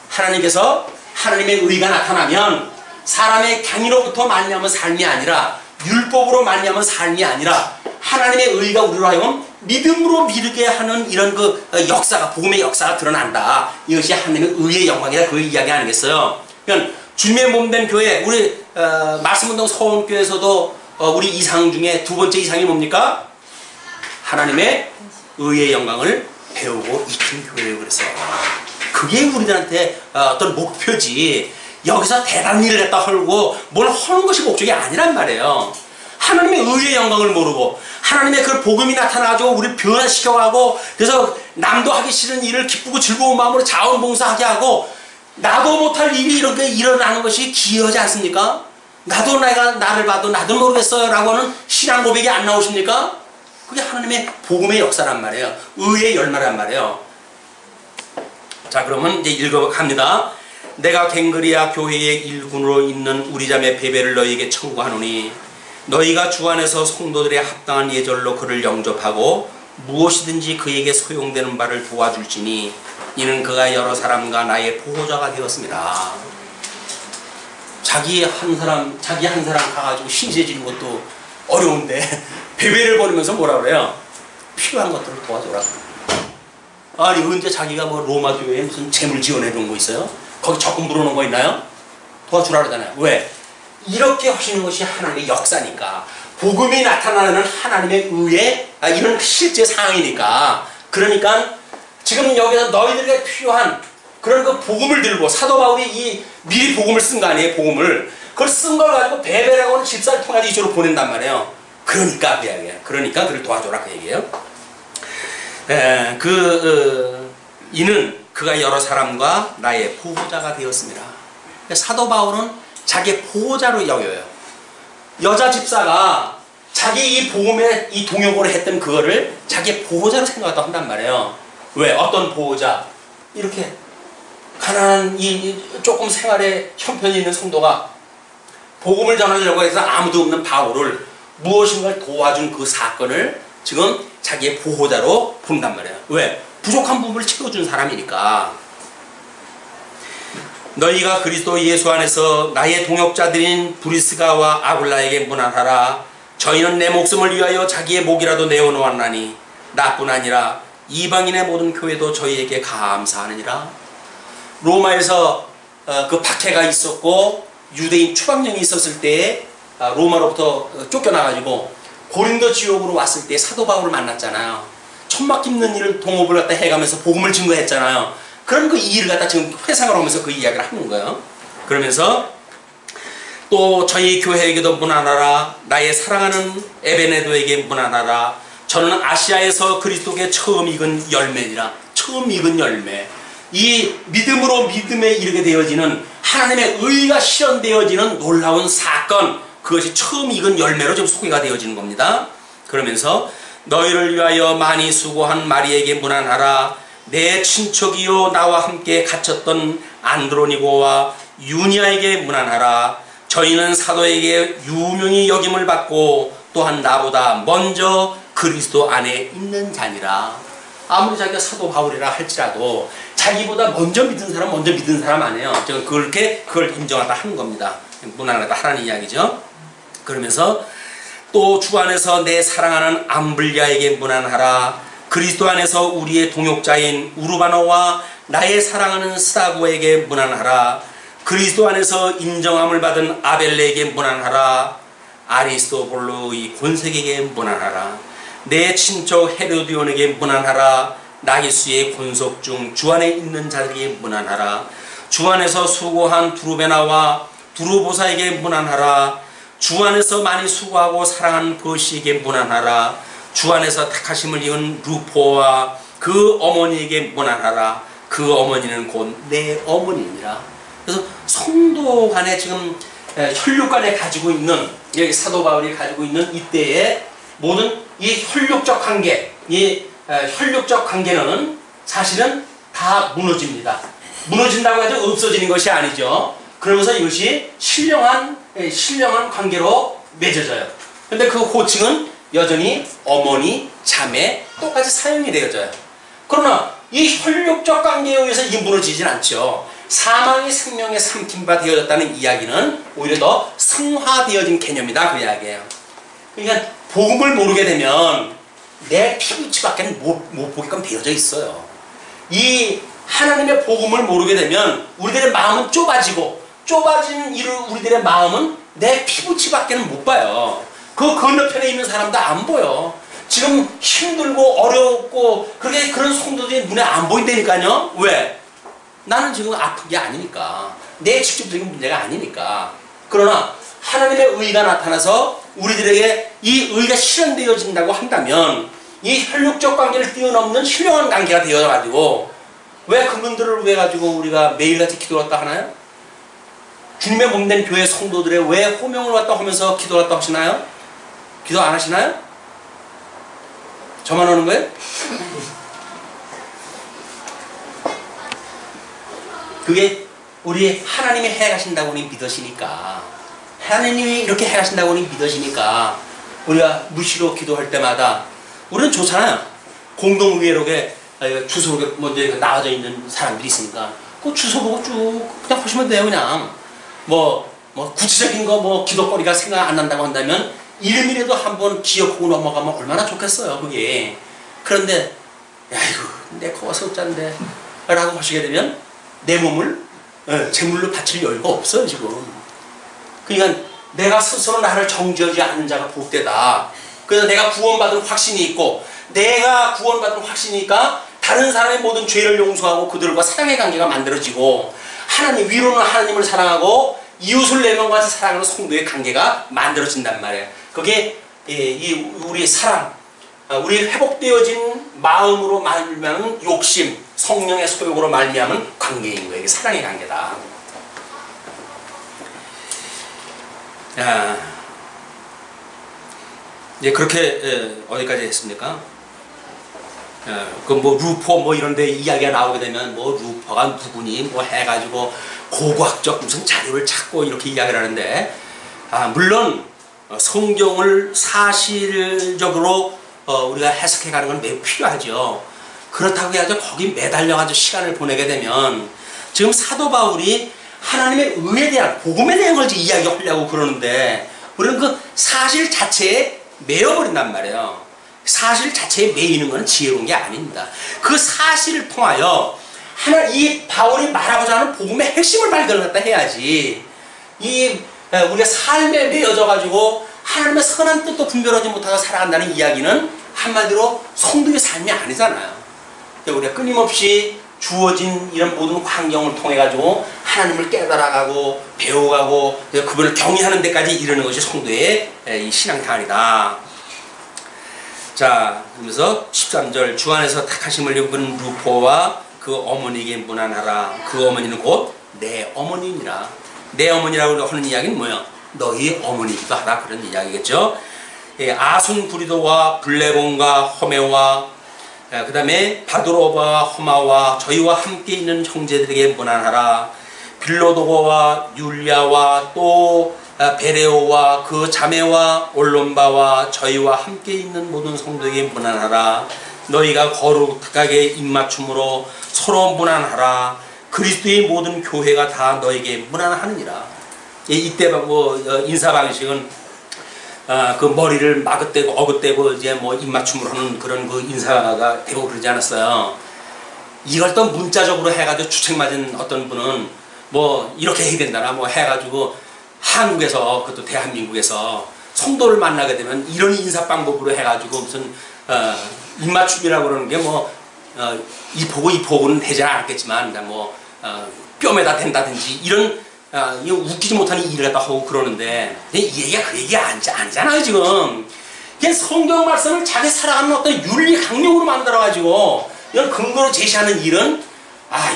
하나님께서 하나님의 의가 나타나면 사람의 경이로부터 말미암은 삶이 아니라 율법으로 말미암은 삶이 아니라 하나님의 의가 우리로 하여금 믿음으로 믿게 하는 이런 그 역사가, 복음의 역사가 드러난다. 이것이 하나님의 의의 영광이다. 그 이야기 아니겠어요? 그러니까 주님의 몸된 교회, 우리 말씀운동 서원교회에서도 우리 이상 중에 두 번째 이상이 뭡니까? 하나님의 의의 영광을 배우고 익힌 교회라고 그랬어요. 그게 우리들한테 어떤 목표지. 여기서 대단한 일을 갖다 헐고 뭘 하는 것이 목적이 아니란 말이에요. 하나님의 의의 영광을 모르고 하나님의 그 복음이 나타나가지고 우리를 변화시켜가고 그래서 남도 하기 싫은 일을 기쁘고 즐거운 마음으로 자원봉사하게 하고 나도 못할 일이 이렇게 일어나는 것이 기이하지 않습니까? 나도 나를 봐도 나도 모르겠어요 라고 하는 신앙 고백이 안 나오십니까? 그게 하나님의 복음의 역사란 말이에요. 의의 열매란 말이에요. 자, 그러면 이제 읽어갑니다. 내가 갱그리아 교회의 일군으로 있는 우리 자매 베베를 너희에게 청구하노니 너희가 주 안에서 성도들의 합당한 예절로 그를 영접하고 무엇이든지 그에게 소용되는 바를 도와줄지니 이는 그가 여러 사람과 나의 보호자가 되었습니다. 자기 한 사람 가가지고 신세 지는 것도 어려운데 베베를 보내면서 뭐라 그래요? 필요한 것들을 도와줘라. 아니 언제 자기가 뭐 로마 교회에 무슨 재물 지원해 놓은 거 있어요? 거기 적금 불어놓은 거 있나요? 도와주라 그러잖아요. 왜? 이렇게 하시는 것이 하나님의 역사니까. 복음이 나타나는 하나님의 의의 이런 실제 상황이니까. 그러니까 지금 여기서 너희들에게 필요한 그런 그 복음을 들고 사도 바울이 이 미리 복음을 쓴 거 아니에요? 복음을. 그걸 쓴 걸 가지고 베베라고 하는 집사를 통해서 이쪽으로 보낸단 말이에요. 그러니까 그 이야기예요. 그러니까 그를 도와줘라 그 얘기예요. 이는 그가 여러 사람과 나의 보호자가 되었습니다. 사도 바울은 자기의 보호자로 여겨요. 여자 집사가 자기 이 복음에 이 동역을 했던 그거를 자기의 보호자로 생각하다 한단 말이에요. 왜? 어떤 보호자? 이렇게 가난한 이 조금 생활에 형편이 있는 성도가 복음을 전하려고 해서 아무도 없는 바울을 무엇인가를 도와준 그 사건을 지금 자기의 보호자로 본단 말이에요. 왜? 부족한 부분을 채워준 사람이니까. 너희가 그리스도 예수 안에서 나의 동역자들인 브리스가와 아굴라에게 문안하라. 저희는 내 목숨을 위하여 자기의 목이라도 내어놓았나니 나뿐 아니라 이방인의 모든 교회도 저희에게 감사하느니라. 로마에서 그 박해가 있었고 유대인 추방령이 있었을 때에 로마로부터 쫓겨나가지고 고린도 지역으로 왔을 때 사도 바울을 만났잖아요. 천막 깁는 일을 동업을 갖다 해가면서 복음을 증거했잖아요. 그런 그 일을 갖다 지금 회상을 하면서 그 이야기를 하는 거예요. 그러면서 또 저희 교회에게도 문안하라. 나의 사랑하는 에베네도에게 문안하라. 저는 아시아에서 그리스도께 처음 익은 열매니라. 처음 익은 열매. 이 믿음으로 믿음에 이르게 되어지는 하나님의 의가 실현되어지는 놀라운 사건, 그것이 처음 익은 열매로 좀 소개가 되어지는 겁니다. 그러면서 너희를 위하여 많이 수고한 마리에게 문안하라. 내 친척이요 나와 함께 갇혔던 안드로니고와 유니아에게 문안하라. 저희는 사도에게 유명히 여김을 받고 또한 나보다 먼저 그리스도 안에 있는 자니라. 아무리 자기가 사도 바울이라 할지라도 자기보다 먼저 믿은 사람 아니에요. 저는 그걸 인정하다 하는 겁니다. 문안하다 하라는 이야기죠. 그러면서 또 주 안에서 내 사랑하는 암블리아에게 문안하라. 그리스도 안에서 우리의 동역자인 우르바노와 나의 사랑하는 스다고에게 문안하라. 그리스도 안에서 인정함을 받은 아벨레에게 문안하라. 아리스토블로의 본색에게 문안하라. 내 친척 헤로디온에게 문안하라. 나기수의 권속 중 주 안에 있는 자들에게 문안하라. 주 안에서 수고한 두루베나와 두루보사에게 문안하라. 주 안에서 많이 수고하고 사랑한 버시에게 문안하라. 주 안에서 택하심을 입은 루포와 그 어머니에게 문안하라. 그 어머니는 곧 내 어머니니라. 그래서 성도 간에 지금 혈육 간에 가지고 있는, 여기 사도 바울이 가지고 있는 이때의 모든 이 혈육적 관계, 이 혈육적 관계는 사실은 다 무너집니다. 무너진다고 해도 없어지는 것이 아니죠. 그러면서 이것이 신령한 관계로 맺어져요. 근데 그 호칭은 여전히 어머니, 자매 똑같이 사용이 되어져요. 그러나 이 혈육적 관계에 의해서 이게 무너지진 않죠. 사망이 생명의 삼킴바 되어졌다는 이야기는 오히려 더 성화되어진 개념이다, 그 이야기예요. 그러니까 복음을 모르게 되면 내 피부치밖에 못 보게끔 되어져 있어요. 이 하나님의 복음을 모르게 되면 우리들의 마음은 좁아진 우리들의 마음은 내 피부치밖에는 못 봐요. 그 건너편에 있는 사람도 안 보여. 지금 힘들고 어렵고 그런 성도들이 눈에 안 보인다니까요. 왜? 나는 지금 아픈 게 아니니까. 내 직접적인 문제가 아니니까. 그러나 하나님의 의가 나타나서 우리들에게 이 의가 실현되어진다고 한다면 이 혈육적 관계를 뛰어넘는 신령한 관계가 되어가지고, 왜 그분들을 위해 가지고 우리가 매일같이 기도를 왔다 하나요? 주님의 몸된 교회 성도들의 왜 호명을 왔다 하면서 기도를 왔다 하시나요? 기도 안 하시나요? 저만 오는 거예요? 그게 우리 하나님이 해가신다고 우리 믿으시니까, 하나님이 이렇게 해가신다고 우리 믿으시니까 우리가 무시로 기도할 때마다 우리는 좋잖아요. 공동의회록에 주소록에 먼저 나와져 있는 사람들이 있으니까 그 주소 보고 쭉 그냥 보시면 돼요. 그냥 뭐 구체적인 거 기도거리가 생각 안 난다고 한다면 이름이라도 한번 기억하고 넘어가면 얼마나 좋겠어요, 그게. 그런데 야이고 내 코가 석잔데 라고 하시게 되면 내 몸을 제물로 바칠 여유가 없어요, 지금. 그러니까 내가 스스로 나를 정죄하지 않는 자가 복되다. 그래서 내가 구원받은 확신이 있고, 내가 구원받은 확신이니까 다른 사람의 모든 죄를 용서하고 그들과 사랑의 관계가 만들어지고, 하나님 위로는 하나님을 사랑하고 이웃을 내 몸과 같이 사랑하는 성도의 관계가 만들어진단 말이에요. 그게 우리 사랑, 우리 회복되어진 마음으로 말미암은 욕심, 성령의 소욕으로 말미암은 관계인 거예요. 이게 사랑의 관계다. 이제 그렇게 어디까지 했습니까? 루퍼 이런데 이야기가 나오게 되면 루퍼가 누구니 해가지고 고고학적 무슨 자료를 찾고 이렇게 이야기를 하는데, 물론 성경을 사실적으로 우리가 해석해가는 건 매우 필요하죠. 그렇다고 해가지고 거기 매달려가지고 시간을 보내게 되면, 지금 사도 바울이 하나님의 의에 대한 복음에 대한 걸 이야기하려고 그러는데 우리는 그 사실 자체에 매여버린단 말이에요. 사실 자체에 매이는 것은 지혜로운 게 아닙니다. 그 사실을 통하여 이 바울이 말하고자 하는 복음의 핵심을 발견했다 해야지, 우리가 삶에 매여져 가지고 하나님의 선한 뜻도 분별하지 못하고 살아간다는 이야기는 한마디로 성도의 삶이 아니잖아요. 우리가 끊임없이 주어진 이런 모든 환경을 통해 가지고 하나님을 깨달아가고 배워가고 그분을 경외하는 데까지 이르는 것이 성도의 이 신앙생활이다. 자, 그러면서 13절 주 안에서 택하심을 입은 루포와 그 어머니에게 문안하라. 그 어머니는 곧 내 어머니니라. 내 어머니라고 하는 이야기는 뭐야? 너희 어머니기도 하다, 그런 이야기겠죠. 아순 구리도와 블레본과 호메와 그 다음에 바드로와 호마와 저희와 함께 있는 형제들에게 문안하라. 빌로도고와 율리아와 또 베레오와 그 자매와 올론바와 저희와 함께 있는 모든 성도에게 문안하라. 너희가 거룩하게 입맞춤으로 서로 문안하라. 그리스도의 모든 교회가 다 너에게 문안하느니라. 이때 인사 방식은 그 머리를 마긋대고 어긋대고 이제 뭐 입맞춤을 하는 그런 그 인사가 되고 그러지 않았어요. 이걸 또 문자적으로 해가지고 주책 맞은 어떤 분은 뭐 이렇게 해야 된다나 뭐 해가지고 한국에서, 그것도 대한민국에서 성도를 만나게 되면 이런 인사 방법으로 해가지고 무슨 입맞춤이라고 그러는 게 뭐 이포고는 되지 않았겠지만 뭐 뼘에다 댄다든지 이런 웃기지 못하는 일을 갖다 하고 그러는데 이 얘기가 그 얘기 아니잖아요 지금. 그냥 성경 말씀을 자기 살아가는 어떤 윤리 강령으로 만들어가지고 이런 근거로 제시하는 일은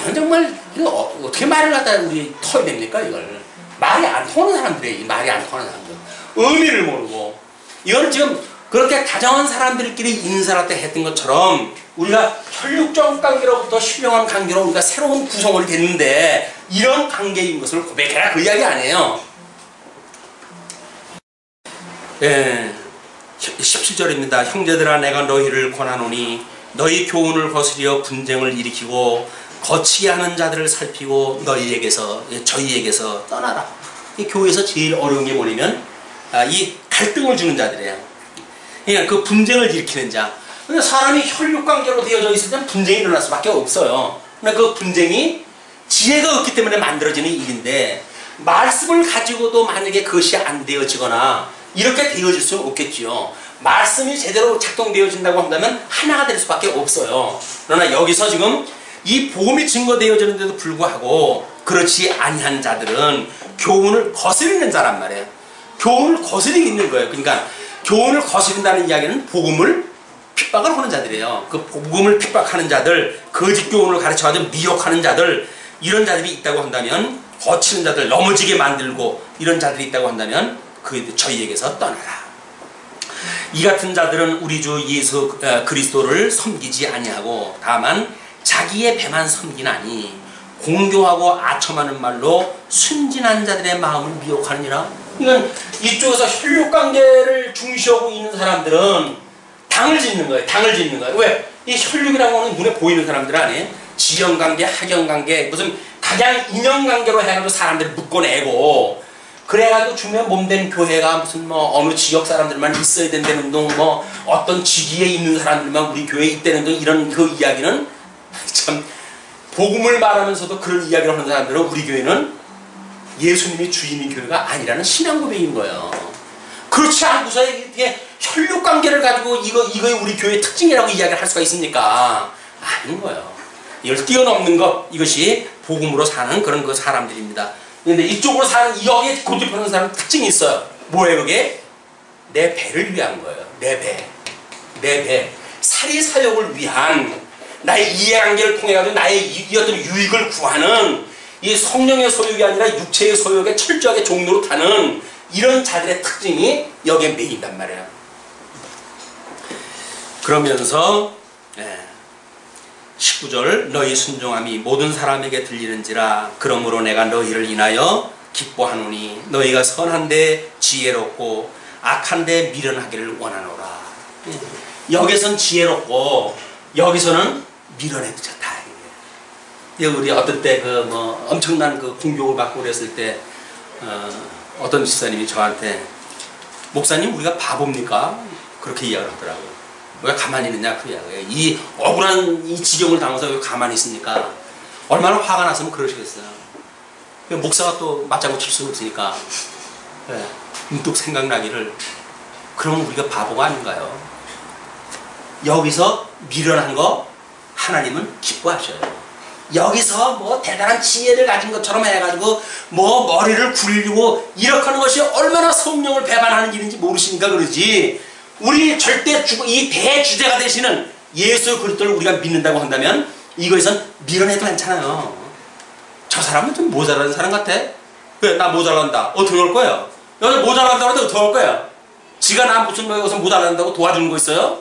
이건 정말 이거 어떻게 말을 갖다 우리 터야 됩니까? 이걸 말이 안 통하는 사람들이, 말이 안 통하는 사람들, 의미를 모르고. 이거는 지금 그렇게 다정한 사람들끼리 인사할 때 했던 것처럼 우리가 혈육적 관계로부터 신령한 관계로 우리가 새로운 구성원이 됐는데 이런 관계인 것을 고백해라, 그 이야기 아니에요. 17절입니다. 형제들아, 내가 너희를 권하노니 너희 교훈을 거스려 분쟁을 일으키고 거치게 하는 자들을 살피고 저희에게서 떠나라. 이 교회에서 제일 어려운 게 뭐냐면 이 갈등을 주는 자들이에요. 그러니까 그 분쟁을 일으키는 자. 근데 사람이 혈육관계로 되어져 있을 땐 분쟁이 일어날 수밖에 없어요. 그러니까 그 분쟁이 지혜가 없기 때문에 만들어지는 일인데, 말씀을 가지고도 만약에 그것이 안 되어지거나 이렇게 되어질 수는 없겠지요. 말씀이 제대로 작동되어진다고 한다면 하나가 될 수밖에 없어요. 그러나 여기서 지금 이 복음이 증거되어지는데도 불구하고 그렇지 아니한 자들은 교훈을 거스리는 자란 말이에요. 교훈을 거스리고 있는 거예요. 그러니까 교훈을 거스린다는 이야기는 복음을 핍박을 하는 자들이에요. 그 복음을 핍박하는 자들, 거짓 교훈을 가르쳐가지고 미혹하는 자들, 이런 자들이 있다고 한다면, 거치는 자들, 넘어지게 만들고 이런 자들이 있다고 한다면 저희에게서 떠나라. 이 같은 자들은 우리 주 예수 그리스도를 섬기지 아니하고 다만 자기의 배만 섬기나니 공교하고 아첨하는 말로 순진한 자들의 마음을 미혹하느니라. 그러니까 이쪽에서 혈육관계를 중시하고 있는 사람들은 당을 짓는 거예요. 당을 짓는 거예요. 왜? 이 혈육이라고 하는 눈에 보이는 사람들 아니에요? 지형관계, 학연관계, 무슨 가장 인연관계로 해가지고 사람들을 묶어내고, 그래가지고 주면 몸된 교회가 무슨 뭐 어느 지역 사람들만 있어야 된다는 둥, 뭐 어떤 직위에 있는 사람들만 우리 교회에 있다는 둥, 이런 그 이야기는 참, 복음을 말하면서도 그런 이야기를 하는 사람들은 우리 교회는 예수님이 주인인 교회가 아니라는 신앙 고백인 거예요. 그렇지 않고서 이게 혈육관계를 가지고 이거 우리 교회의 특징이라고 이야기를 할 수가 있습니까? 아닌 거예요. 이걸 뛰어넘는 것, 이것이 복음으로 사는 그런 그 사람들입니다. 근데 이쪽으로 사는, 여기에 고집하는 사람은 특징이 있어요. 뭐예요 그게? 내 배를 위한 거예요. 내 배. 내 배. 사리사욕을 위한, 나의 이해관계를 통해 가지고 나의 어떤 유익을 구하는, 이 성령의 소욕이 아니라 육체의 소욕에 철저하게 종로로 타는 이런 자들의 특징이 여기에 매인단 말이에요. 그러면서 19절 너희 순종함이 모든 사람에게 들리는지라. 그러므로 내가 너희를 인하여 기뻐하노니 너희가 선한데 지혜롭고 악한데 미련하기를 원하노라. 여기선 지혜롭고 여기서는 미련해 좋다. 우리 어떤 때 그 뭐 엄청난 그 공격을 받고 그랬을 때 어떤 집사님이 저한테, 목사님 우리가 바보입니까? 그렇게 이야기를 하더라고요. 왜 가만히 있느냐 그 이야기예요. 이 억울한 이 지경을 당해서 왜 가만히 있습니까? 얼마나 화가 났으면 그러시겠어요. 목사가 또 맞장구 칠 수는 없으니까 문득 생각나기를, 그러면 우리가 바보가 아닌가요? 여기서 미련한 거 하나님은 기뻐하셔요. 여기서 뭐 대단한 지혜를 가진 것처럼 해가지고 뭐 머리를 굴리고 이렇게 하는 것이 얼마나 성령을 배반하는 일인지 모르시니까 그러지. 우리 절대 이 대주제가 되시는 예수 그리스도를 우리가 믿는다고 한다면 이거에선 미련해도 괜찮아요. 저 사람은 좀 모자라는 사람 같아. 왜? 나 모자란다. 어떻게 할 거야? 여기서 모자란다고 하는데 어떻게 할 거야? 지가 나 무슨 여기서 모자란다고 도와주는 거 있어요?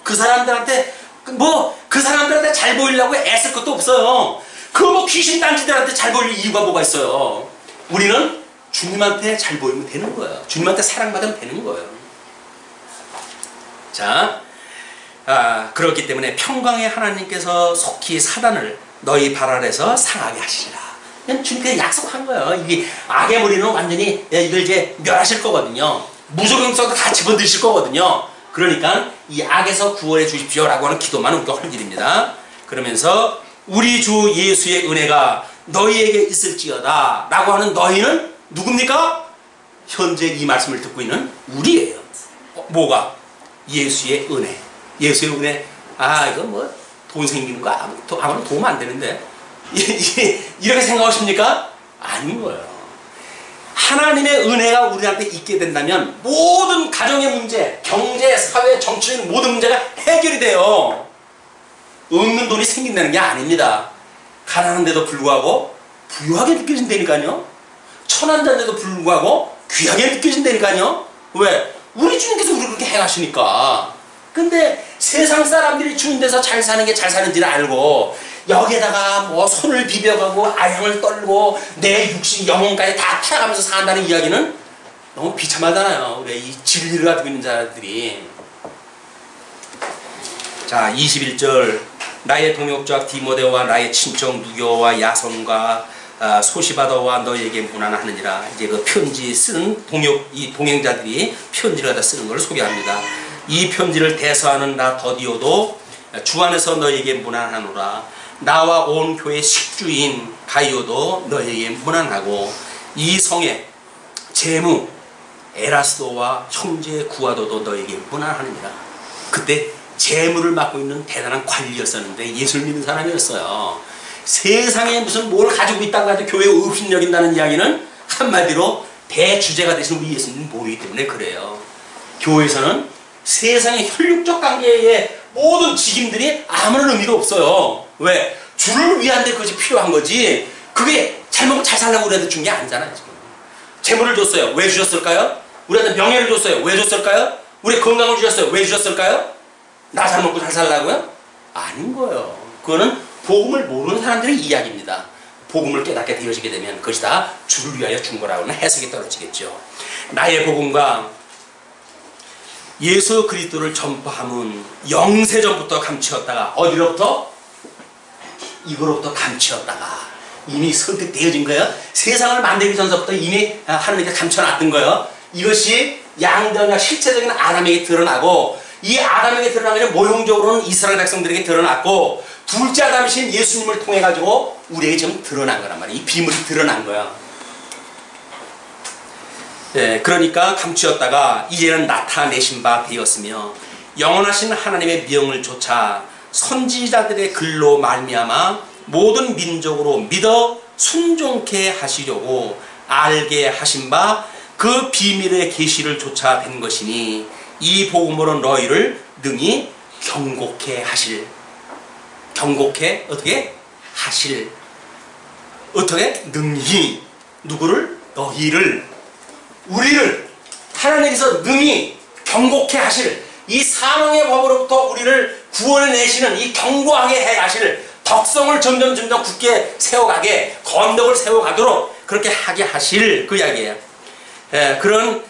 그 사람들한테 그 사람들한테 잘 보이려고 애쓸 것도 없어요. 그 뭐 귀신 딴지들한테 잘 보일 이유가 뭐가 있어요? 우리는 주님한테 잘 보이면 되는 거예요. 주님한테 사랑받으면 되는 거예요. 자, 그렇기 때문에 평강의 하나님께서 속히 사단을 너희 발 아래서 상하게 하시리라. 그냥 주님께서 약속한 거예요. 이게 악의 무리는 완전히 이걸 이제 멸하실 거거든요. 무소경성도 다 집어드실 거거든요. 그러니까 이 악에서 구원해 주십시오라고 하는 기도만 우리가 할 일입니다. 그러면서 우리 주 예수의 은혜가 너희에게 있을지어다 라고 하는 너희는 누굽니까? 현재 이 말씀을 듣고 있는 우리예요. 뭐가? 예수의 은혜. 예수의 은혜. 이거 뭐 돈 생기는 거 아무런 도움 안 되는데 이렇게 생각하십니까? 아닌 거예요. 하나님의 은혜가 우리한테 있게 된다면 모든 가정의 문제, 경제, 사회, 정치적인 모든 문제가 해결이 돼요. 없는 돈이 생긴다는 게 아닙니다. 가난한데도 불구하고 부유하게 느껴진다니까요. 천한자인데도 불구하고 귀하게 느껴진다니까요. 왜? 우리 주님께서 우리를 그렇게 행하시니까. 근데 세상 사람들이 주님 데서 잘 사는 게 잘 사는지를 알고 여기에다가 뭐 손을 비벼가고 아양을 떨고 내 육신 영혼까지 다 타가면서 산다는 이야기는 너무 비참하잖아요. 우리 이 진리를 가지고 있는 자들이. 자, 21절 나의 동역자 디모데와 나의 친척 누교와 야손과 소시바더와 너에게 문안하느니라. 이제 그 편지 쓰는 이 동행자들이 편지를 갖다 쓰는 걸 소개합니다. 이 편지를 대서하는 나 더디오도 주 안에서 너에게 문안하노라. 나와 온 교회 식주인 가이오도 너에게 문안하고 이 성의 제무 에라스도와 형제 구아도도 너에게 문안하느니라. 그때 재물을 맡고 있는 대단한 관리였었는데 예수를 믿는 사람이었어요. 세상에 무슨 뭘 가지고 있다고 가지고 교회에 업신여긴다는 이야기는 한마디로 대주제가 되신 우리 예수님은 모르기 때문에 그래요. 교회에서는 세상의 혈육적 관계의 모든 직임들이 아무런 의미가 없어요. 왜? 주를 위한 데 그것이 필요한 거지. 그게 잘 먹고 잘 살려고 우리한테 준 게 아니잖아요. 지금. 재물을 줬어요. 왜 주셨을까요? 우리한테 명예를 줬어요. 왜 줬을까요? 우리 건강을 주셨어요. 왜 주셨을까요? 나 잘 먹고 잘 살라고요? 아닌 거예요. 그거는 복음을 모르는 사람들의 이야기입니다. 복음을 깨닫게 되어지게 되면 그것이 다 주를 위하여 준 거라고는 해석이 떨어지겠죠. 나의 복음과 예수 그리스도를 전파함은 영세전부터 감추었다가 어디로부터? 이거로부터 감추었다가 이미 선택되어진 거예요. 세상을 만들기 전서부터 이미 하나님께서 감춰놨던 거예요. 이것이 양전약 실체적인 아담에게 드러나고 이 아담에게 드러나면 모형적으로는 이스라엘 백성들에게 드러났고 둘째 아담이신 예수님을 통해 가지고 우리에게 지금 드러난 거란 말이에요. 이 비밀이 드러난 거야. 예, 그러니까 감추었다가 이제는 나타내신 바 되었으며 영원하신 하나님의 명을 좇아 선지자들의 글로 말미암아 모든 민족으로 믿어 순종케 하시려고 알게 하신 바 그 비밀의 계시를 좇아 된 것이니 이 복음으로 너희를 능히 경고케 하실. 경고케 어떻게? 하실. 어떻게? 능히. 누구를? 너희를. 우리를 하나님께서 능히 경고케 하실. 이 사망의 법으로부터 우리를 구원해내시는 이 경고하게 해 하실 덕성을 점점 굳게 세워가게 건덕을 세워가도록 그렇게 하게 하실 그 이야기예요. 그런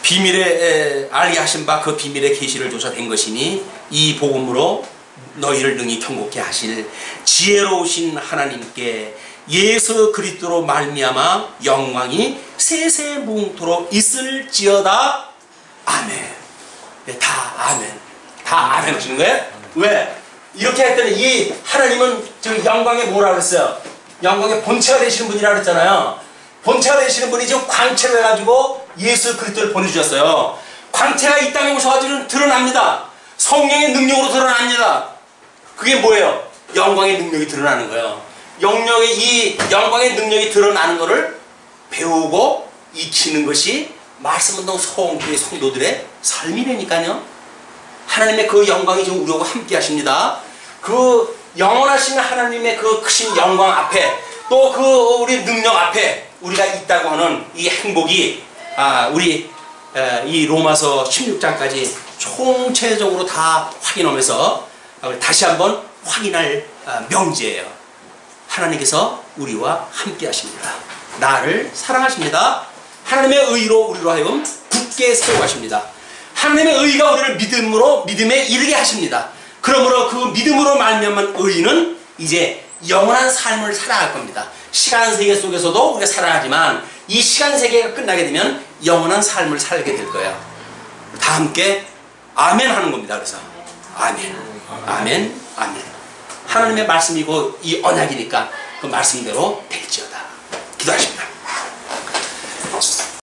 비밀에 알게 하신 바 그 비밀의 계시를 조사된 것이니 이 복음으로 너희를 능히 경고케 하실 지혜로우신 하나님께 예수 그리스도로 말미암아 영광이 세세무궁토록 있을지어다. 아멘. 네, 다 아멘. 다 아멘 하시는 거예요? 왜? 이렇게 했더니 이 하나님은 지금 영광의 뭐라 그랬어요? 영광의 본체가 되시는 분이라 그랬잖아요. 본체가 되시는 분이 지금 광채를 해가지고 예수 그리스도를 보내주셨어요. 광채가 이 땅에 오셔가지고 드러납니다. 성령의 능력으로 드러납니다. 그게 뭐예요? 영광의 능력이 드러나는 거예요. 이 영광의 능력이 드러나는 것을 배우고 익히는 것이 말씀운동 소원교회 성도들의 삶이라니까요. 하나님의 그 영광이 지금 우리하고 함께 하십니다. 그 영원하신 하나님의 그 크신 영광 앞에 또 그 우리 능력 앞에 우리가 있다고 하는 이 행복이 우리 이 로마서 16장까지 총체적으로 다 확인하면서 다시 한번 확인할 명제예요. 하나님께서 우리와 함께 하십니다. 나를 사랑하십니다. 하나님의 의로 우리로 하여금 굳게 세워가십니다. 하나님의 의가 우리를 믿음에 이르게 하십니다. 그러므로 그 믿음으로 말미암은 의는 이제 영원한 삶을 살아갈 겁니다. 시간 세계 속에서도 우리가 살아가지만 이 시간 세계가 끝나게 되면 영원한 삶을 살게 될 거예요. 다 함께 아멘 하는 겁니다. 그래서 아멘, 아멘, 아멘. 하나님의 말씀이고 이 언약이니까 그 말씀대로 될지어다. 기도하십시오.